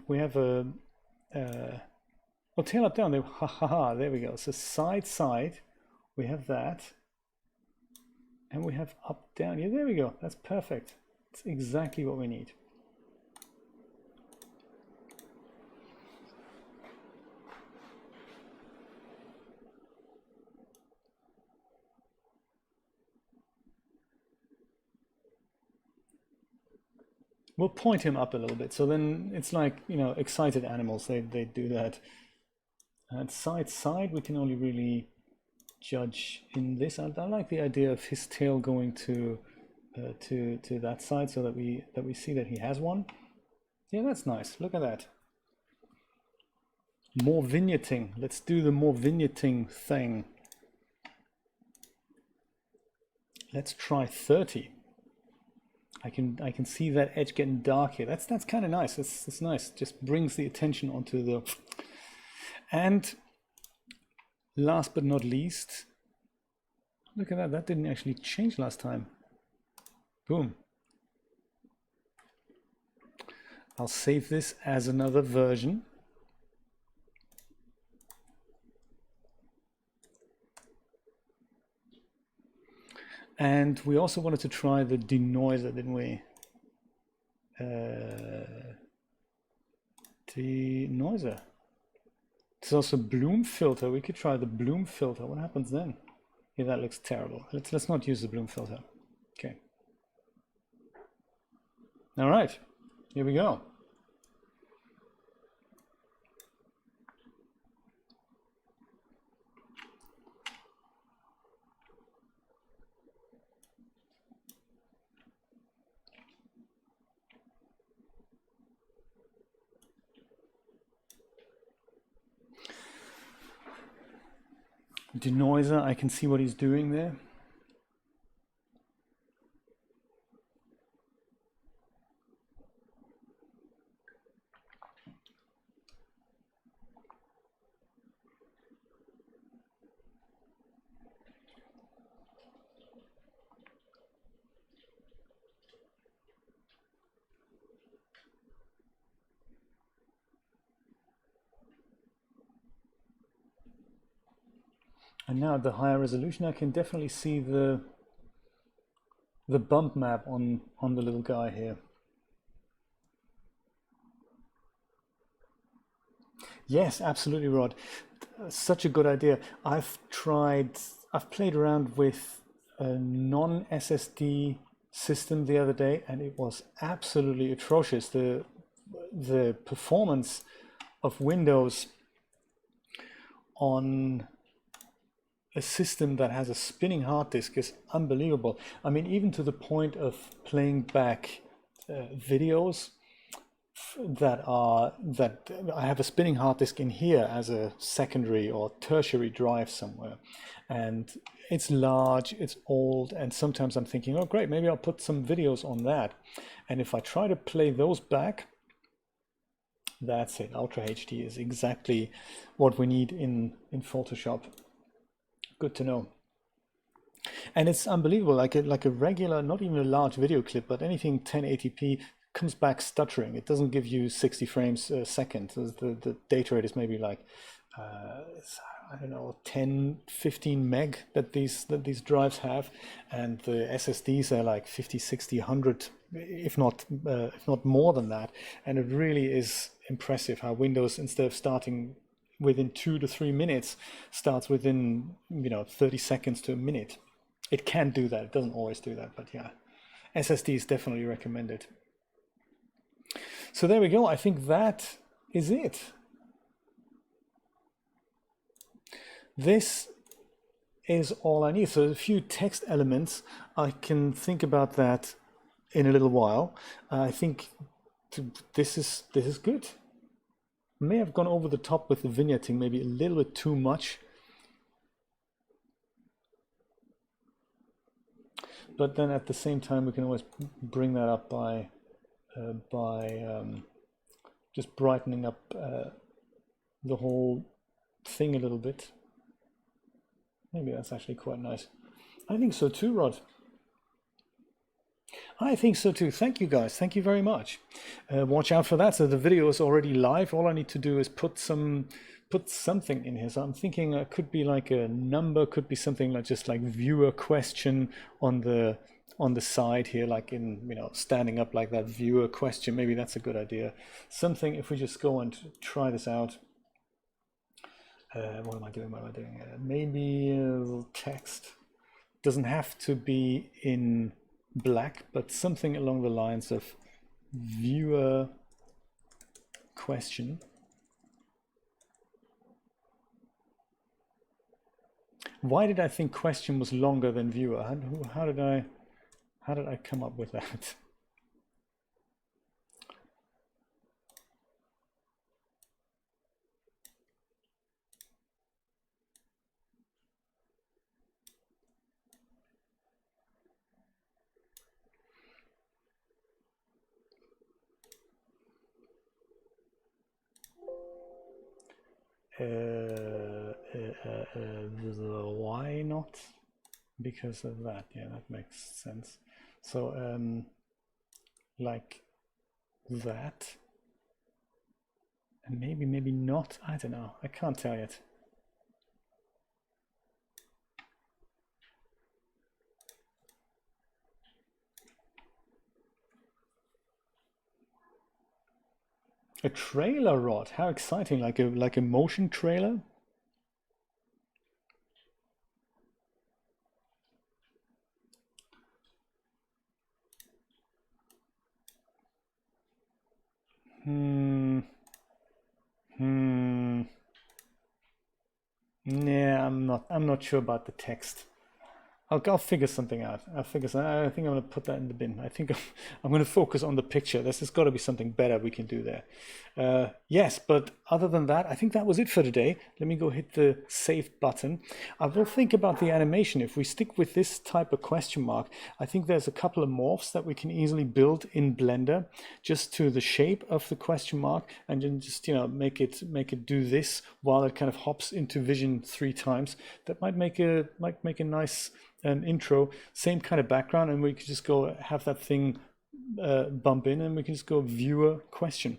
We have a well, tail up down there. Ha ha ha, there we go. So side, we have that. And we have up down. Yeah, there we go. That's perfect. It's exactly what we need. We'll point him up a little bit. So then it's like, you know, excited animals. They do that. And side, we can only really judge in this. I like the idea of his tail going to that side, so that we see that he has one. Yeah, that's nice. Look at that. More vignetting. Let's do the more vignetting thing. Let's try 30. I can see that edge getting dark here. That's kind of nice. It's nice. Just brings the attention onto the. And last but not least, look at that. That didn't actually change last time. Boom. I'll save this as another version. And we also wanted to try the denoiser, didn't we? Denoiser. There's also bloom filter. We could try the bloom filter. What happens then? Yeah, that looks terrible. Let's not use the bloom filter. Okay. All right, here we go. Denoiser, I can see what he's doing there. And now at the higher resolution, I can definitely see the bump map on the little guy here. Yes, absolutely, Rod. Such a good idea. I've played around with a non-SSD system the other day, and it was absolutely atrocious. The performance of Windows on a system that has a spinning hard disk is unbelievable. I mean, even to the point of playing back videos that I have a spinning hard disk in here as a secondary or tertiary drive somewhere, and it's large, it's old, and sometimes I'm thinking, oh great, maybe I'll put some videos on that. And if I try to play those back, that's it. Ultra HD is exactly what we need in Photoshop. Good to know. And it's unbelievable, like a regular, not even a large video clip, but anything 1080p comes back stuttering. It doesn't give you 60 frames a second. The data rate is maybe like I don't know, 10, 15 meg that these drives have, and the SSDs are like 50, 60, 100, if not more than that. And it really is impressive how Windows, instead of starting within 2 to 3 minutes, starts within 30 seconds to a minute. It can do that. It doesn't always do that, but yeah, SSD is definitely recommended. So there we go. I think that is it. This is all I need. So a few text elements. I can think about that in a little while. I think this is good. May have gone over the top with the vignetting, maybe a little bit too much. But then at the same time, we can always bring that up by just brightening up the whole thing a little bit. Maybe that's actually quite nice. I think so too, Rod. I think so too. Thank you guys. Thank you very much. Watch out for that. So the video is already live. All I need to do is put something in here. So I'm thinking it could be like a number, could be something like just like viewer question on the side here, like in standing up like that, viewer question. Maybe that's a good idea. Something, if we just go and try this out. What am I doing? Maybe text. Doesn't have to be in black, but something along the lines of viewer question. Why did I think question was longer than viewer? How did I come up with that? Why not? Because of that. Yeah, that makes sense. So like that, and maybe not. I don't know. I can't tell yet. A trailer, Rod. How exciting! Like a motion trailer. Yeah, I'm not sure about the text. I'll figure something out. I think I'm going to put that in the bin. I think I'm going to focus on the picture. There's got to be something better we can do there. Yes, but other than that, I think that was it for today. Let me go hit the save button. I will think about the animation. If we stick with this type of question mark, I think there's a couple of morphs that we can easily build in Blender just to the shape of the question mark, and then just make it do this while it kind of hops into vision 3 times. That might make a nice intro, same kind of background, and we could just go have that thing bump in, and we can just go viewer question.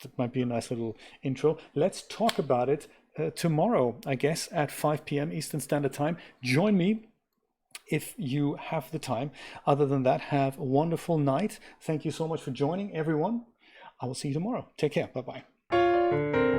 That might be a nice little intro. Let's talk about it tomorrow, I guess, at 5 p.m. Eastern Standard Time. Join me if you have the time. Other than that, have a wonderful night. Thank you so much for joining, everyone. I will see you tomorrow. Take care. Bye-bye.